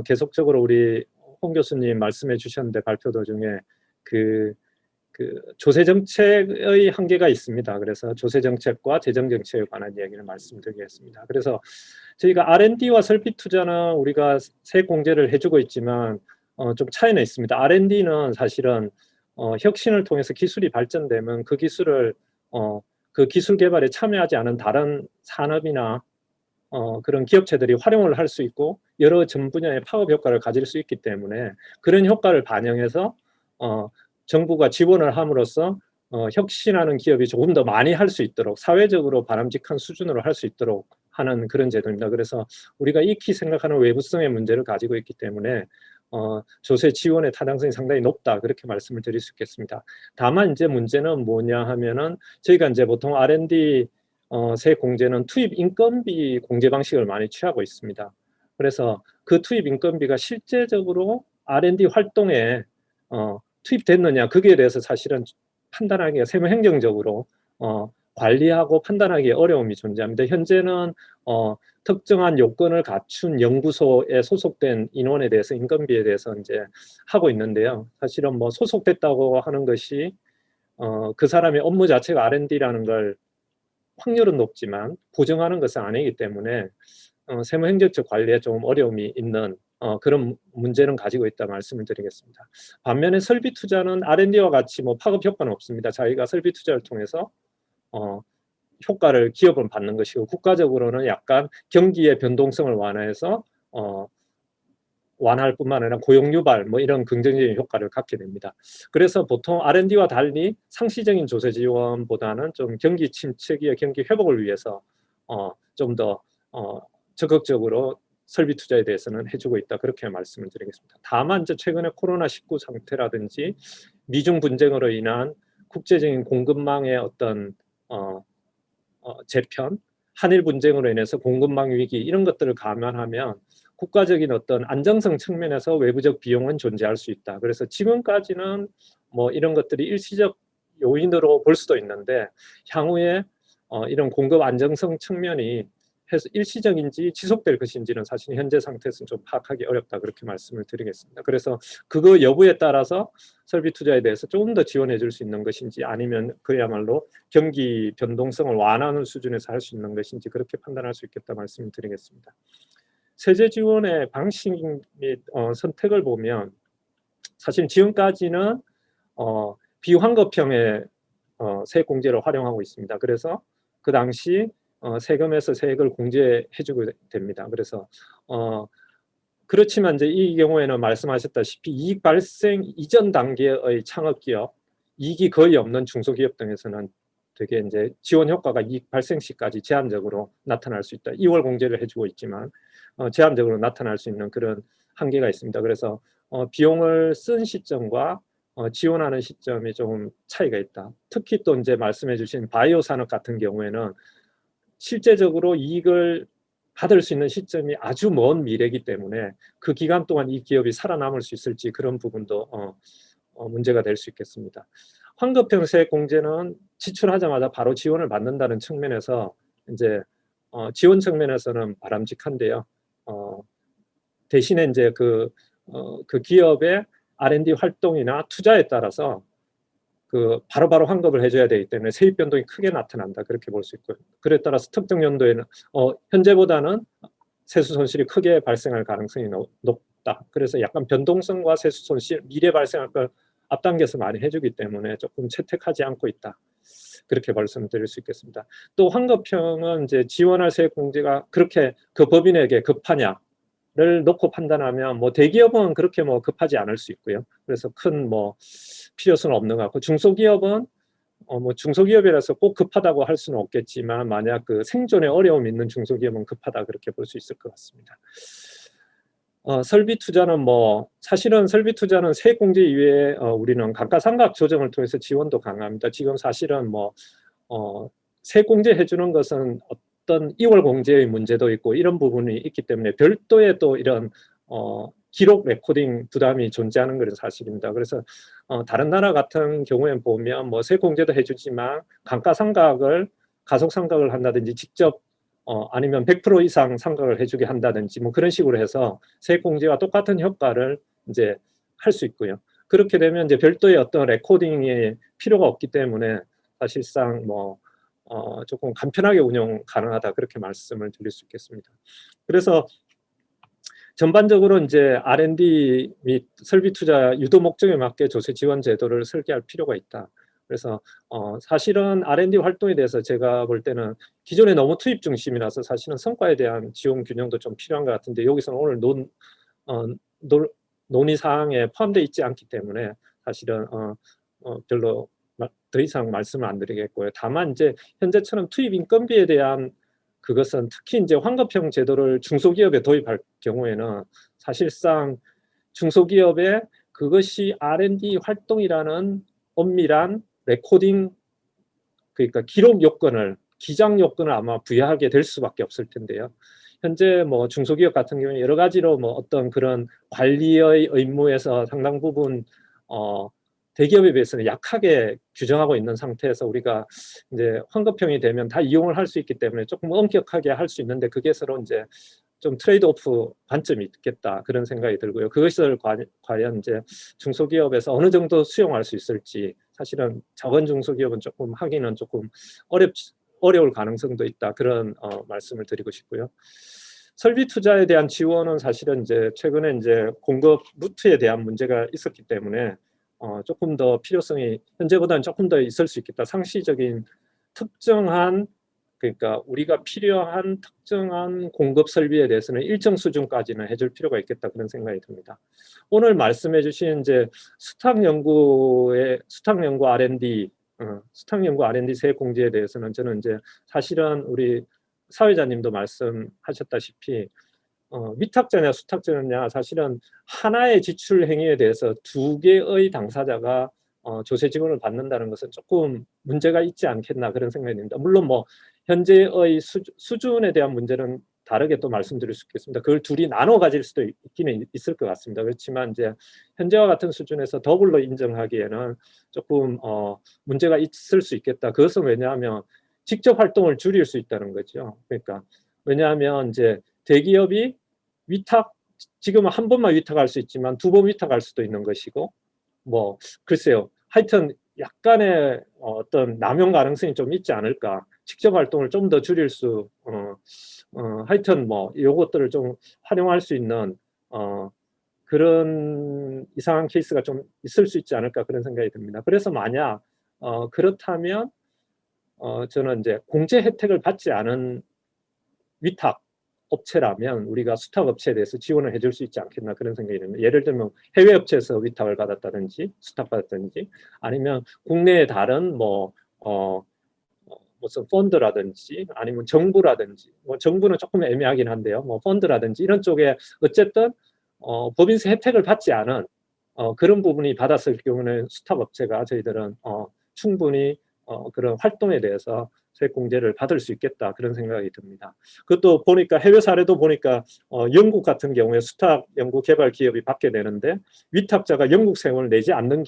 Speaker 5: 계속적으로 우리 홍 교수님 말씀해 주셨는데 발표 도중에 그 조세 정책의 한계가 있습니다. 그래서 조세 정책과 재정 정책에 관한 이야기를 말씀드리겠습니다. 그래서 저희가 R&D와 설비 투자는 우리가 세액 공제를 해주고 있지만 좀 차이는 있습니다. R&D는 사실은 혁신을 통해서 기술이 발전되면 그 기술을 그 기술 개발에 참여하지 않은 다른 산업이나 그런 기업체들이 활용을 할 수 있고 여러 전 분야의 파급 효과를 가질 수 있기 때문에 그런 효과를 반영해서 정부가 지원을 함으로써 혁신하는 기업이 조금 더 많이 할 수 있도록 사회적으로 바람직한 수준으로 할 수 있도록 하는 그런 제도입니다. 그래서 우리가 익히 생각하는 외부성의 문제를 가지고 있기 때문에 조세 지원의 타당성이 상당히 높다 그렇게 말씀을 드릴 수 있겠습니다. 다만 이제 문제는 뭐냐 하면은 저희가 이제 보통 R&D 세액 공제는 투입 인건비 공제 방식을 많이 취하고 있습니다. 그래서 그 투입 인건비가 실제적으로 R&D 활동에 투입됐느냐 거기에 대해서 사실은 판단하기가 세무행정적으로 관리하고 판단하기 어려움이 존재합니다. 현재는 특정한 요건을 갖춘 연구소에 소속된 인원에 대해서 인건비에 대해서 이제 하고 있는데요. 사실은 뭐 소속됐다고 하는 것이 그 사람의 업무 자체가 R&D라는 걸 확률은 높지만 보증하는 것은 아니기 때문에 세무행정적 관리에 좀 어려움이 있는 그런 문제는 가지고 있다 말씀을 드리겠습니다. 반면에 설비 투자는 R&D와 같이 뭐 파급 효과는 없습니다. 자기가 설비 투자를 통해서 효과를 기업은 받는 것이고 국가적으로는 약간 경기의 변동성을 완화해서 완화할 뿐만 아니라 고용 유발 뭐 이런 긍정적인 효과를 갖게 됩니다. 그래서 보통 R&D와 달리 상시적인 조세 지원보다는 좀 경기 침체기의 경기 회복을 위해서 좀 더 적극적으로 설비 투자에 대해서는 해주고 있다 그렇게 말씀을 드리겠습니다. 다만 이제 최근에 코로나19 상태라든지 미중 분쟁으로 인한 국제적인 공급망의 어떤 재편, 한일 분쟁으로 인해서 공급망 위기 이런 것들을 감안하면 국가적인 어떤 안정성 측면에서 외부적 비용은 존재할 수 있다. 그래서 지금까지는 뭐 이런 것들이 일시적 요인으로 볼 수도 있는데 향후에 이런 공급 안정성 측면이 해서 일시적인지 지속될 것인지는 사실 현재 상태에서는 좀 파악하기 어렵다 그렇게 말씀을 드리겠습니다. 그래서 그거 여부에 따라서 설비 투자에 대해서 조금 더 지원해 줄 수 있는 것인지 아니면 그야말로 경기 변동성을 완화하는 수준에서 할 수 있는 것인지 그렇게 판단할 수 있겠다 말씀을 드리겠습니다. 세제 지원의 방식 및 선택을 보면 사실 지금까지는 비환급형의 세액 공제를 활용하고 있습니다. 그래서 그 당시 세금에서 세액을 공제해주고 됩니다. 그래서 그렇지만 이제 이 경우에는 말씀하셨다시피 이익 발생 이전 단계의 창업기업, 이익이 거의 없는 중소기업 등에서는 되게 이제 지원 효과가 이익 발생 시까지 제한적으로 나타날 수 있다. 2월 공제를 해주고 있지만 제한적으로 나타날 수 있는 그런 한계가 있습니다. 그래서 비용을 쓴 시점과 지원하는 시점이 조금 차이가 있다. 특히 또 이제 말씀해주신 바이오 산업 같은 경우에는 실제적으로 이익을 받을 수 있는 시점이 아주 먼 미래이기 때문에 그 기간 동안 이 기업이 살아남을 수 있을지 그런 부분도 문제가 될 수 있겠습니다. 환급형 세액 공제는 지출하자마자 바로 지원을 받는다는 측면에서 이제 지원 측면에서는 바람직한데요. 대신에 이제 그 기업의 R&D 활동이나 투자에 따라서 그 바로바로 환급을 해줘야 되기 때문에 세입 변동이 크게 나타난다 그렇게 볼 수 있고요. 그에 따라서 특정 연도에는 현재보다는 세수 손실이 크게 발생할 가능성이 높다. 그래서 약간 변동성과 세수 손실 미래 발생할 걸 앞당겨서 많이 해주기 때문에 조금 채택하지 않고 있다. 그렇게 말씀드릴 수 있겠습니다. 또 환급형은 이제 지원할 세액 공제가 그렇게 그 법인에게 급하냐를 놓고 판단하면 뭐 대기업은 그렇게 뭐 급하지 않을 수 있고요. 그래서 큰 뭐 필요성은 없는 것 같고 중소기업은 뭐 중소기업이라서 꼭 급하다고 할 수는 없겠지만 만약 그 생존에 어려움이 있는 중소기업은 급하다 그렇게 볼 수 있을 것 같습니다. 설비 투자는 뭐 사실은 설비 투자는 세액 공제 이외에 우리는 감가상각 조정을 통해서 지원도 강화합니다. 지금 사실은 뭐 세액 공제 해주는 것은 어떤 2월 공제의 문제도 있고 이런 부분이 있기 때문에 별도의 또 이런 기록 레코딩 부담이 존재하는 것은 사실입니다. 그래서 다른 나라 같은 경우에 보면 뭐 세액 공제도 해주지만 감가상각을 가속상각을 한다든지 직접 아니면 100% 이상 상각을 해주게 한다든지 뭐 그런 식으로 해서 세액 공제와 똑같은 효과를 이제 할 수 있고요. 그렇게 되면 이제 별도의 어떤 레코딩이 필요가 없기 때문에 사실상 뭐 조금 간편하게 운영 가능하다 그렇게 말씀을 드릴 수 있겠습니다. 그래서 전반적으로 이제 R&D 및 설비 투자 유도 목적에 맞게 조세 지원 제도를 설계할 필요가 있다. 그래서 사실은 R&D 활동에 대해서 제가 볼 때는 기존에 너무 투입 중심이라서 사실은 성과에 대한 지원 균형도 좀 필요한 것 같은데 여기서는 오늘 논의 사항에 포함되어 있지 않기 때문에 사실은 별로 더 이상 말씀을 안 드리겠고요. 다만 이제 현재처럼 투입 인건비에 대한 그것은 특히 이제 환급형 제도를 중소기업에 도입할 경우에는 사실상 중소기업에 그것이 R&D 활동이라는 엄밀한 레코딩 그러니까 기록 요건을 기장 요건을 아마 부여하게 될 수밖에 없을 텐데요. 현재 뭐 중소기업 같은 경우에 여러 가지로 뭐 어떤 그런 관리의 의무에서 상당 부분 대기업에 비해서는 약하게 규정하고 있는 상태에서 우리가 이제 환급형이 되면 다 이용을 할 수 있기 때문에 조금 엄격하게 할 수 있는데 그게 서로 이제 좀 트레이드오프 관점이 있겠다 그런 생각이 들고요. 그것을 과연 이제 중소기업에서 어느 정도 수용할 수 있을지 사실은 작은 중소기업은 조금 하기는 조금 어려울 가능성도 있다 그런 말씀을 드리고 싶고요. 설비 투자에 대한 지원은 사실은 이제 최근에 이제 공급 루트에 대한 문제가 있었기 때문에 조금 더 필요성이 현재보다는 조금 더 있을 수 있겠다. 상시적인 특정한 그러니까 우리가 필요한 특정한 공급 설비에 대해서는 일정 수준까지는 해줄 필요가 있겠다 그런 생각이 듭니다. 오늘 말씀해주신 이제 수탁 연구 R&D 수탁 연구 R&D 세액 공제에 대해서는 저는 이제 사실은 우리 사회자님도 말씀하셨다시피 위탁자냐 수탁자냐 사실은 하나의 지출 행위에 대해서 두 개의 당사자가 조세 지원을 받는다는 것은 조금 문제가 있지 않겠나 그런 생각이 듭니다. 물론 뭐 현재의 수준에 대한 문제는 다르게 또 말씀드릴 수 있겠습니다. 그걸 둘이 나눠 가질 수도 있기는 있을 것 같습니다. 그렇지만 이제 현재와 같은 수준에서 더블로 인정하기에는 조금 문제가 있을 수 있겠다. 그것은 왜냐하면 직접 활동을 줄일 수 있다는 거죠. 그러니까 왜냐하면 이제 대기업이 지금은 한 번만 위탁할 수 있지만 두 번 위탁할 수도 있는 것이고 뭐 글쎄요. 하여튼 약간의 어떤 남용 가능성이 좀 있지 않을까. 직접 활동을 좀 더 줄일 수 하여튼 뭐 이것들을 좀 활용할 수 있는 그런 이상한 케이스가 좀 있을 수 있지 않을까 그런 생각이 듭니다. 그래서 만약 그렇다면 저는 이제 공제 혜택을 받지 않은 위탁 업체라면 우리가 수탁 업체에 대해서 지원을 해줄 수 있지 않겠나 그런 생각이 듭니다. 예를 들면 해외 업체에서 위탁을 받았다든지 수탁받았다든지 아니면 국내의 다른 무슨 펀드라든지 아니면 정부라든지 뭐 정부는 조금 애매하긴 한데요. 뭐 펀드라든지 이런 쪽에 어쨌든 법인세 혜택을 받지 않은 그런 부분이 받았을 경우는 수탁 업체가 저희들은 충분히 그런 활동에 대해서 세액 공제를 받을 수 있겠다 그런 생각이 듭니다. 그것도 보니까 해외 사례도 보니까 영국 같은 경우에 수탁 연구 개발 기업이 받게 되는데 위탁자가 영국 세금을 내지 않는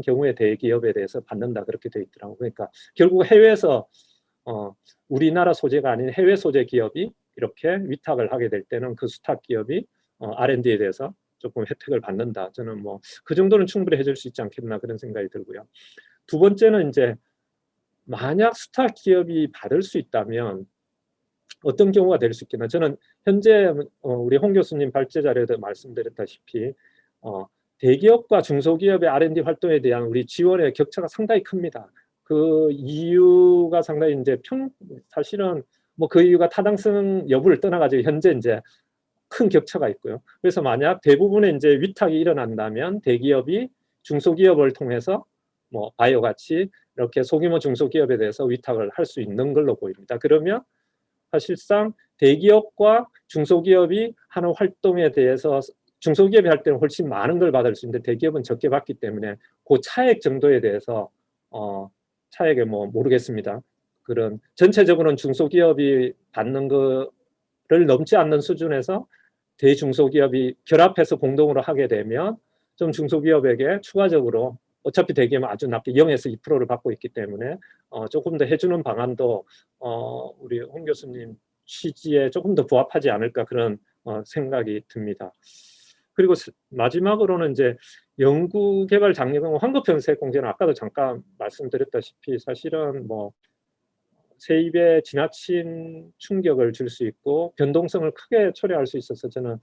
Speaker 5: 경우에 대기업에 대해서 받는다 그렇게 돼 있더라고요. 그러니까 결국 해외에서 우리나라 소재가 아닌 해외 소재 기업이 이렇게 위탁을 하게 될 때는 그 수탁 기업이 R&D에 대해서 조금 혜택을 받는다. 저는 뭐 그 정도는 충분히 해줄 수 있지 않겠나 그런 생각이 들고요. 두 번째는 이제 만약 스타트 기업이 받을 수 있다면 어떤 경우가 될 수 있겠나. 저는 현재 우리 홍 교수님 발제 자료에도 말씀드렸다시피 대기업과 중소기업의 R&D 활동에 대한 우리 지원의 격차가 상당히 큽니다. 그 이유가 상당히 이제 사실은 뭐 그 이유가 타당성 여부를 떠나가지고 현재 이제 큰 격차가 있고요. 그래서 만약 대부분의 이제 위탁이 일어난다면 대기업이 중소기업을 통해서 뭐 바이오 같이 이렇게 소규모 중소기업에 대해서 위탁을 할 수 있는 걸로 보입니다. 그러면 사실상 대기업과 중소기업이 하는 활동에 대해서 중소기업이 할 때는 훨씬 많은 걸 받을 수 있는데 대기업은 적게 받기 때문에 그 차액 정도에 대해서 차액에 뭐 모르겠습니다. 그런 전체적으로는 중소기업이 받는 거를 넘지 않는 수준에서 대중소기업이 결합해서 공동으로 하게 되면 좀 중소기업에게 추가적으로 어차피 대기업은 아주 낮게 0에서 2%를 받고 있기 때문에 조금 더 해주는 방안도 우리 홍 교수님 취지에 조금 더 부합하지 않을까 그런 생각이 듭니다. 그리고 마지막으로는 이제 연구개발 장려금 환급형세 공제는 아까도 잠깐 말씀드렸다시피 사실은 뭐 세입에 지나친 충격을 줄 수 있고 변동성을 크게 초래할 수 있어서 저는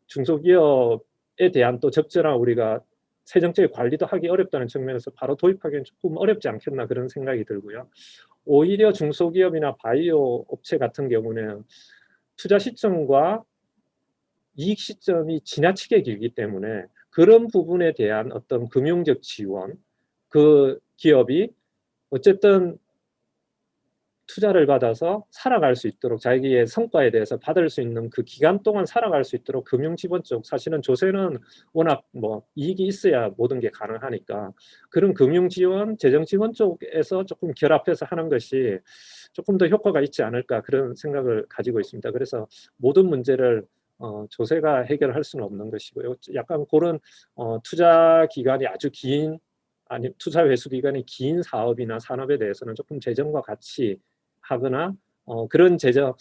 Speaker 5: 중소기업에 대한 또 적절한 우리가 세정적인 관리도 하기 어렵다는 측면에서 바로 도입하기는 조금 어렵지 않겠나 그런 생각이 들고요. 오히려 중소기업이나 바이오 업체 같은 경우는 투자 시점과 이익 시점이 지나치게 길기 때문에 그런 부분에 대한 어떤 금융적 지원, 그 기업이 어쨌든 투자를 받아서 살아갈 수 있도록 자기의 성과에 대해서 받을 수 있는 그 기간 동안 살아갈 수 있도록 금융 지원 쪽 사실은 조세는 워낙 뭐 이익이 있어야 모든 게 가능하니까 그런 금융 지원, 재정 지원 쪽에서 조금 결합해서 하는 것이 조금 더 효과가 있지 않을까 그런 생각을 가지고 있습니다. 그래서 모든 문제를 조세가 해결할 수는 없는 것이고요. 약간 그런 투자 기간이 아주 긴 아니 투자 회수 기간이 긴 사업이나 산업에 대해서는 조금 재정과 같이 하거나 그런 재정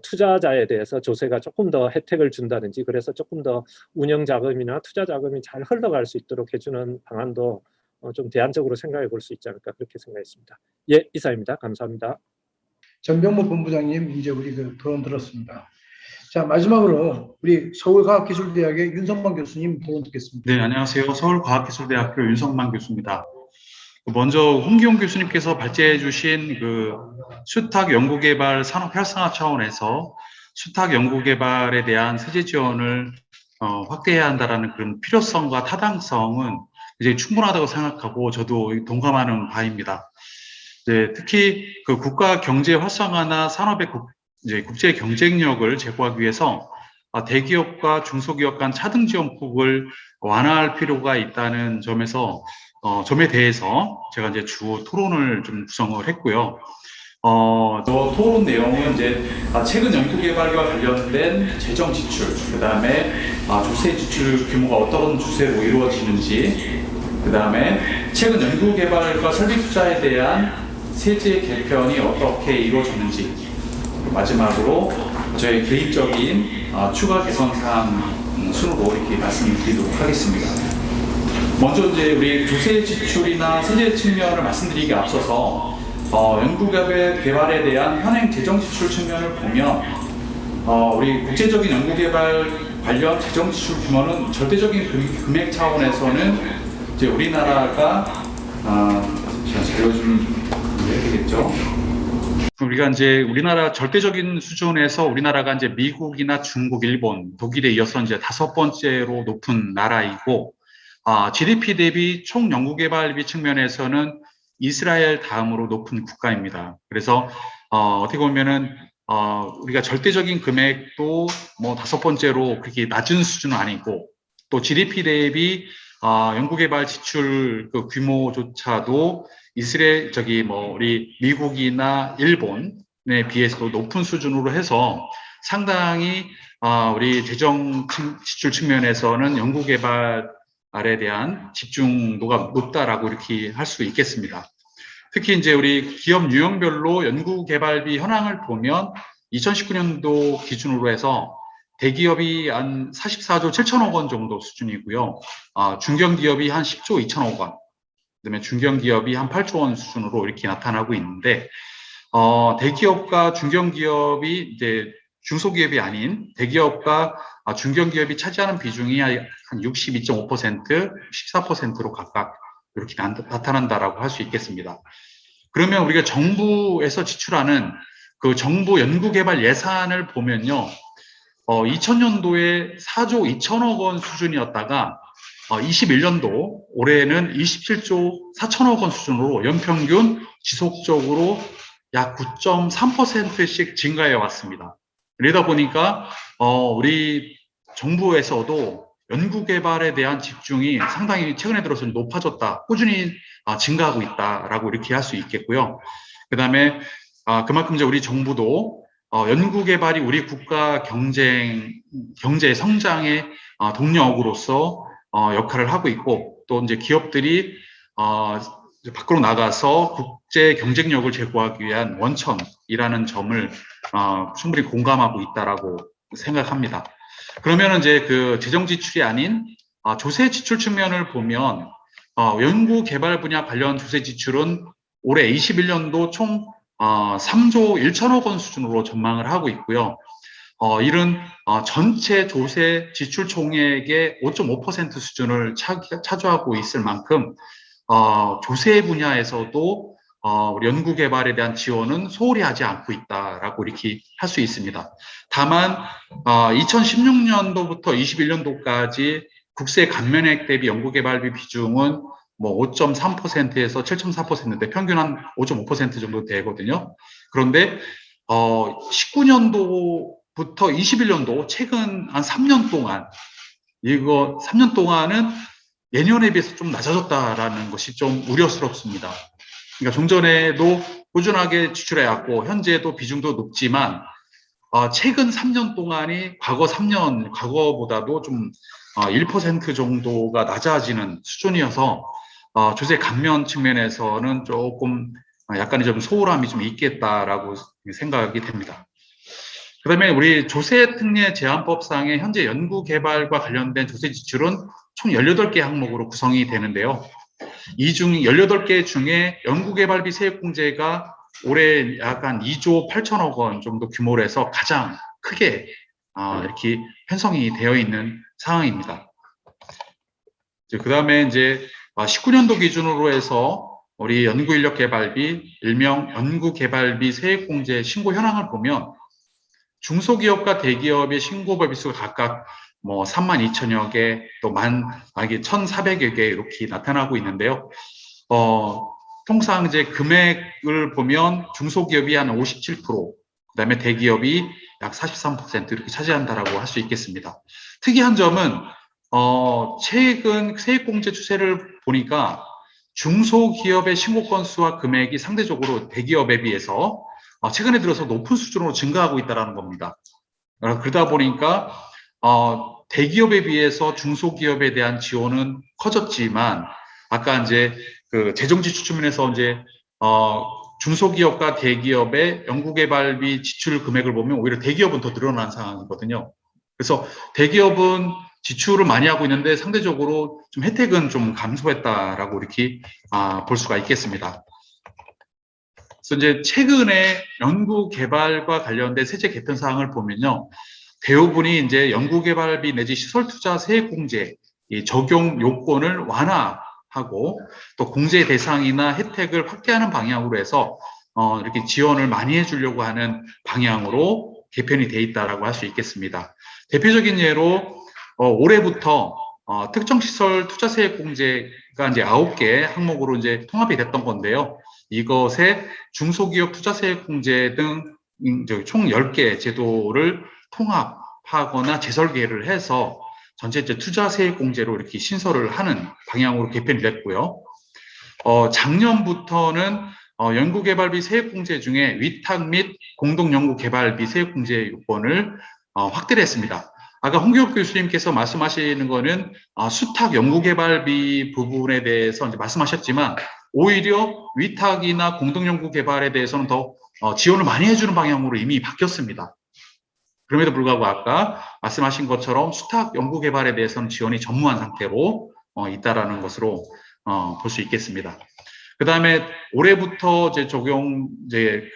Speaker 5: 투자자에 대해서 조세가 조금 더 혜택을 준다든지 그래서 조금 더 운영 자금이나 투자 자금이 잘 흘러갈 수 있도록 해주는 방안도 좀 대안적으로 생각해 볼 수 있지 않을까 그렇게 생각했습니다. 예, 이사입니다. 감사합니다.
Speaker 1: 전병무 본부장님 이제 우리 그 토론 들었습니다. 자, 마지막으로 우리 서울과학기술대학의 윤성만 교수님 토론 듣겠습니다.
Speaker 4: 네, 안녕하세요. 서울과학기술대학교 윤성만 교수입니다. 먼저 홍기용 교수님께서 발제해 주신 그 수탁 연구개발 산업 활성화 차원에서 수탁 연구개발에 대한 세제 지원을 확대해야 한다라는 그런 필요성과 타당성은 이제 충분하다고 생각하고 저도 동감하는 바입니다. 이제 특히 그 국가 경제 활성화나 산업의 국제 경쟁력을 제고하기 위해서 대기업과 중소기업 간 차등 지원폭을 완화할 필요가 있다는 점에 대해서 제가 이제 주 토론을 좀 구성을 했고요. 토론 내용은 이제 최근 연구개발과 관련된 재정 지출, 그 다음에 조세 지출 규모가 어떤 주세로 이루어지는지, 그 다음에 최근 연구개발과 설비 투자에 대한 세제 개편이 어떻게 이루어졌는지, 마지막으로 저의 개인적인 추가 개선 사항 순으로 이렇게 말씀드리도록 하겠습니다. 먼저 이제 우리 조세 지출이나 세제 측면을 말씀드리기 앞서서 연구개발에 대한 현행 재정 지출 측면을 보면 우리 국제적인 연구개발 관련 재정 지출 규모는 절대적인 금액 차원에서는 이제 우리나라가 제가 자료 좀 해야 되겠죠. 우리가 이제 우리나라 절대적인 수준에서 우리나라가 이제 미국이나 중국, 일본, 독일에 이어서 이제 5번째로 높은 나라이고, GDP 대비 총 연구개발비 측면에서는 이스라엘 다음으로 높은 국가입니다. 그래서 어떻게 보면은 우리가 절대적인 금액도 뭐 5번째로 그렇게 낮은 수준은 아니고, 또 GDP 대비 연구개발 지출 그 규모조차도 우리 미국이나 일본에 비해서도 높은 수준으로 해서 상당히 우리 재정 지출 측면에서는 연구개발에 대한 집중도가 높다라고 이렇게 할 수 있겠습니다. 특히 이제 우리 기업 유형별로 연구개발비 현황을 보면 2019년도 기준으로 해서 대기업이 한 44조 7천억 원 정도 수준이고요. 중견기업이 한 10조 2천억 원, 그다음에 중견기업이 한 8조 원 수준으로 이렇게 나타나고 있는데, 대기업과 중견기업이 이제 중소기업이 아닌 대기업과 중견기업이 차지하는 비중이 한 62.5%, 14%로 각각 이렇게 나타난다라고 할 수 있겠습니다. 그러면 우리가 정부에서 지출하는 그 정부 연구개발 예산을 보면요, 2000년도에 4조 2천억 원 수준이었다가 21년도 올해는 27조 4천억 원 수준으로 연평균 지속적으로 약 9.3%씩 증가해 왔습니다. 이러다 보니까 우리 정부에서도 연구개발에 대한 집중이 상당히 최근에 들어서 높아졌다, 꾸준히 증가하고 있다라고 이렇게 할 수 있겠고요. 그 다음에 그만큼 이제 우리 정부도 연구개발이 우리 국가 경제 성장의 동력으로서 역할을 하고 있고, 또 이제 기업들이 밖으로 나가서 국제 경쟁력을 제고하기 위한 원천이라는 점을 충분히 공감하고 있다라고 생각합니다. 그러면 이제 그 재정 지출이 아닌 조세 지출 측면을 보면 연구 개발 분야 관련 조세 지출은 올해 21년도 총 3조 1천억 원 수준으로 전망을 하고 있고요. 이런 전체 조세 지출 총액의 5.5% 수준을 차지하고 있을 만큼 조세 분야에서도 우리 연구 개발에 대한 지원은 소홀히 하지 않고 있다라고 이렇게 할 수 있습니다. 다만 2016년도부터 21년도까지 국세 감면액 대비 연구 개발비 비중은 뭐 5.3%에서 7.4%인데 평균 한 5.5% 정도 되거든요. 그런데 19년도부터 21년도 최근 한 3년 동안 3년 동안은 예년에 비해서 좀 낮아졌다라는 것이 좀 우려스럽습니다. 그러니까 종전에도 꾸준하게 지출해왔고 현재도 비중도 높지만 최근 3년 동안이 과거보다도 좀 1% 정도가 낮아지는 수준이어서 조세 감면 측면에서는 조금 약간의 좀 소홀함이 좀 있겠다라고 생각이 됩니다. 그 다음에 우리 조세특례 제한법상의 현재 연구개발과 관련된 조세 지출은 총 18개 항목으로 구성이 되는데요. 이 중 18개 중에 연구개발비 세액공제가 올해 약간 2조 8천억 원 정도 규모로 해서 가장 크게 이렇게 편성이 되어 있는 상황입니다. 그 다음에 이제 19년도 기준으로 해서 우리 연구인력개발비, 일명 연구개발비 세액공제 신고 현황을 보면 중소기업과 대기업의 신고 법비수가 각각 뭐 32,000여 개, 또 1,400여 개 이렇게 나타나고 있는데요. 통상 이제 금액을 보면 중소기업이 한 57%, 그다음에 대기업이 약 43% 이렇게 차지한다라고 할 수 있겠습니다. 특이한 점은 최근 세액공제 추세를 보니까 중소기업의 신고 건수와 금액이 상대적으로 대기업에 비해서 최근에 들어서 높은 수준으로 증가하고 있다는 겁니다. 그러다 보니까 대기업에 비해서 중소기업에 대한 지원은 커졌지만 아까 이제 그 재정지출 측면에서 이제 중소기업과 대기업의 연구개발비 지출 금액을 보면 오히려 대기업은 더 늘어난 상황이거든요. 그래서 대기업은 지출을 많이 하고 있는데 상대적으로 좀 혜택은 좀 감소했다라고 이렇게 볼 수가 있겠습니다. 그래서 이제 최근에 연구개발과 관련된 세제 개편 사항을 보면요, 대부분이 이제 연구개발비 내지 시설투자 세액공제 적용 요건을 완화하고 또 공제 대상이나 혜택을 확대하는 방향으로 해서 이렇게 지원을 많이 해주려고 하는 방향으로 개편이 돼 있다라고 할 수 있겠습니다. 대표적인 예로 올해부터 특정 시설 투자 세액 공제가 이제 9개 항목으로 이제 통합이 됐던 건데요. 이것에 중소기업 투자 세액 공제 등 총 10개 제도를 통합하거나 재설계를 해서 전체 투자 세액 공제로 이렇게 신설을 하는 방향으로 개편이 됐고요. 작년부터는 연구개발비 세액공제 중에 위탁 및 공동연구개발비 세액공제 요건을 확대를 했습니다. 아까 홍기욱 교수님께서 말씀하시는 거는 수탁 연구개발비 부분에 대해서 이제 말씀하셨지만 오히려 위탁이나 공동연구개발에 대해서는 더 지원을 많이 해주는 방향으로 이미 바뀌었습니다. 그럼에도 불구하고 아까 말씀하신 것처럼 수탁 연구 개발에 대해서는 지원이 전무한 상태로 있다라는 것으로 볼 수 있겠습니다. 그 다음에 올해부터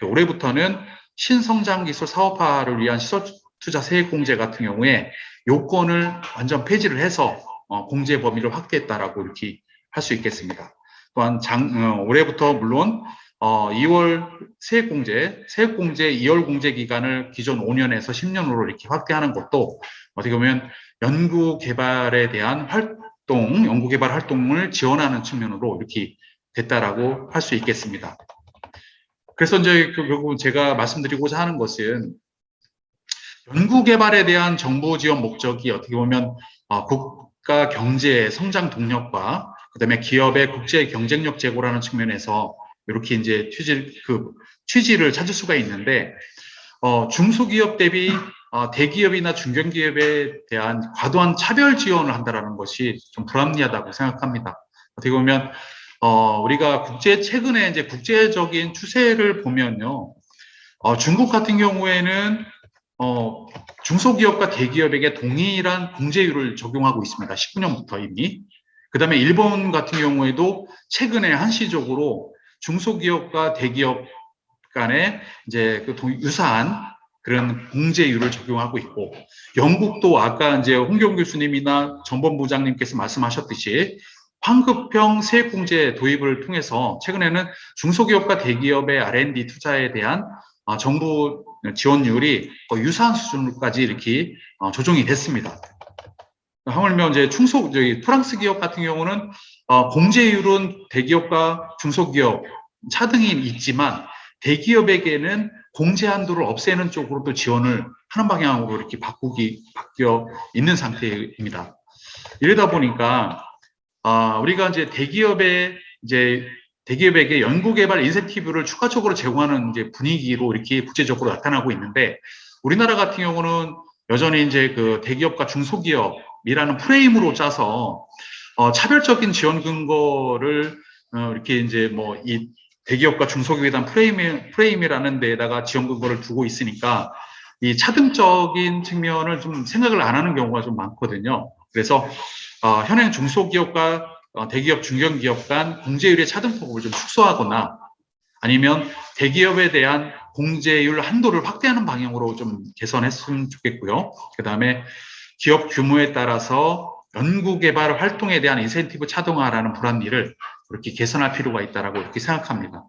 Speaker 4: 올해부터는 신성장기술 사업화를 위한 시설 투자 세액 공제 같은 경우에 요건을 완전 폐지를 해서 공제 범위를 확대했다라고 이렇게 할 수 있겠습니다. 또한 올해부터 물론 2월 세액 공제 2월 공제 기간을 기존 5년에서 10년으로 이렇게 확대하는 것도 어떻게 보면 연구 개발 활동을 지원하는 측면으로 이렇게 됐다라고 할 수 있겠습니다. 그래서 이제 결국 제가 말씀드리고자 하는 것은 연구 개발에 대한 정부 지원 목적이 어떻게 보면 국가 경제의 성장 동력과 그다음에 기업의 국제 경쟁력 제고라는 측면에서 이렇게 이제 취지를 찾을 수가 있는데 중소기업 대비 대기업이나 중견기업에 대한 과도한 차별 지원을 한다라는 것이 좀 불합리하다고 생각합니다. 어떻게 보면 우리가 최근에 이제 국제적인 추세를 보면요, 중국 같은 경우에는 중소기업과 대기업에게 동일한 공제율을 적용하고 있습니다. 19년부터 이미. 그 다음에 일본 같은 경우에도 최근에 한시적으로 중소기업과 대기업 간에 이제 유사한 그런 공제율을 적용하고 있고, 영국도 아까 이제 홍경 교수님이나 전범부장님께서 말씀하셨듯이 환급형 세액공제 도입을 통해서 최근에는 중소기업과 대기업의 R&D 투자에 대한 정부 지원율이 유사한 수준까지 이렇게 조정이 됐습니다. 하물며 이제 프랑스 기업 같은 경우는 공제율은 대기업과 중소기업 차등이 있지만 대기업에게는 공제 한도를 없애는 쪽으로도 지원을 하는 방향으로 이렇게 바뀌어 있는 상태입니다. 이러다 보니까 우리가 이제 대기업에게 연구개발 인센티브를 추가적으로 제공하는 이제 분위기로 이렇게 국제적으로 나타나고 있는데, 우리나라 같은 경우는 여전히 이제 대기업과 중소기업이라는 프레임으로 짜서 차별적인 지원 근거를 이렇게 이제 이 대기업과 중소기업에 대한 프레임이라는 데에다가 지원 근거를 두고 있으니까 이 차등적인 측면을 좀 생각을 안 하는 경우가 좀 많거든요. 그래서 현행 중소기업과 대기업, 중견기업 간 공제율의 차등폭을 좀 축소하거나 아니면 대기업에 대한 공제율 한도를 확대하는 방향으로 좀 개선했으면 좋겠고요. 그 다음에 기업 규모에 따라서 연구개발 활동에 대한 인센티브 차등화라는 불합리를 이렇게 개선할 필요가 있다라고 이렇게 생각합니다.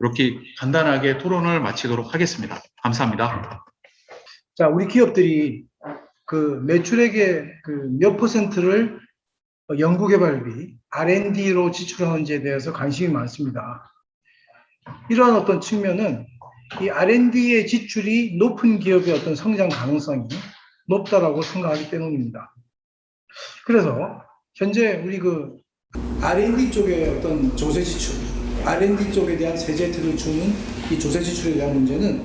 Speaker 4: 이렇게 간단하게 토론을 마치도록 하겠습니다. 감사합니다.
Speaker 1: 자, 우리 기업들이 매출액의 몇 %를 연구개발비, R&D로 지출하는지에 대해서 관심이 많습니다. 이러한 어떤 측면은 이 R&D의 지출이 높은 기업의 어떤 성장 가능성이 높다라고 생각하기 때문입니다. 그래서 현재 우리 R&D 쪽의 어떤 조세 지출, R&D 쪽에 대한 세제 혜택을 주는 이 조세 지출에 대한 문제는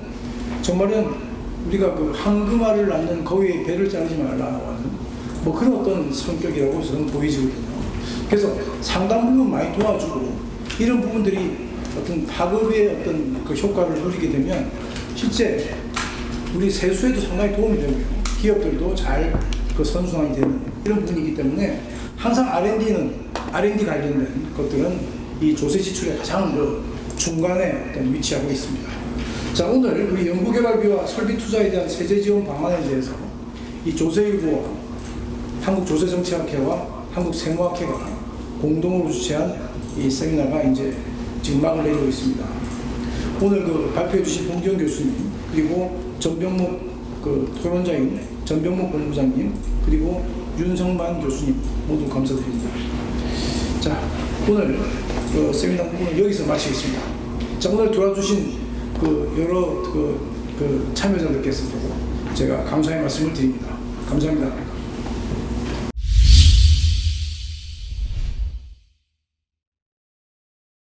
Speaker 1: 정말은 우리가 황금알을 낳는 거위의 배를 자르지 말라고 하는 그런 어떤 성격이라고 저는 보이지거든요. 그래서 상당 부분 많이 도와주고 이런 부분들이 어떤 파급의 어떤 효과를 누리게 되면 실제 우리 세수에도 상당히 도움이 되고요. 기업들도 잘 선순환이 되는 이런 부분이기 때문에 항상 R&D 관련된 것들은 이 조세 지출의 가장 중간에 위치하고 있습니다. 자, 오늘 우리 연구개발비와 설비 투자에 대한 세제 지원 방안에 대해서 이 조세일보와 한국조세정치학회와 한국세무학회가 공동으로 주최한 이 세미나가 이제 지금 막을 내리고 있습니다. 오늘 발표해 주신 홍기영 교수님, 그리고 전병목 토론자인 전병목 본부장님, 그리고 윤성만 교수님 모두 감사드립니다. 자, 오늘 세미나 부분은 여기서 마치겠습니다. 자, 오늘 도와주신 여러 참여자들께서도 제가 감사의 말씀을 드립니다. 감사합니다.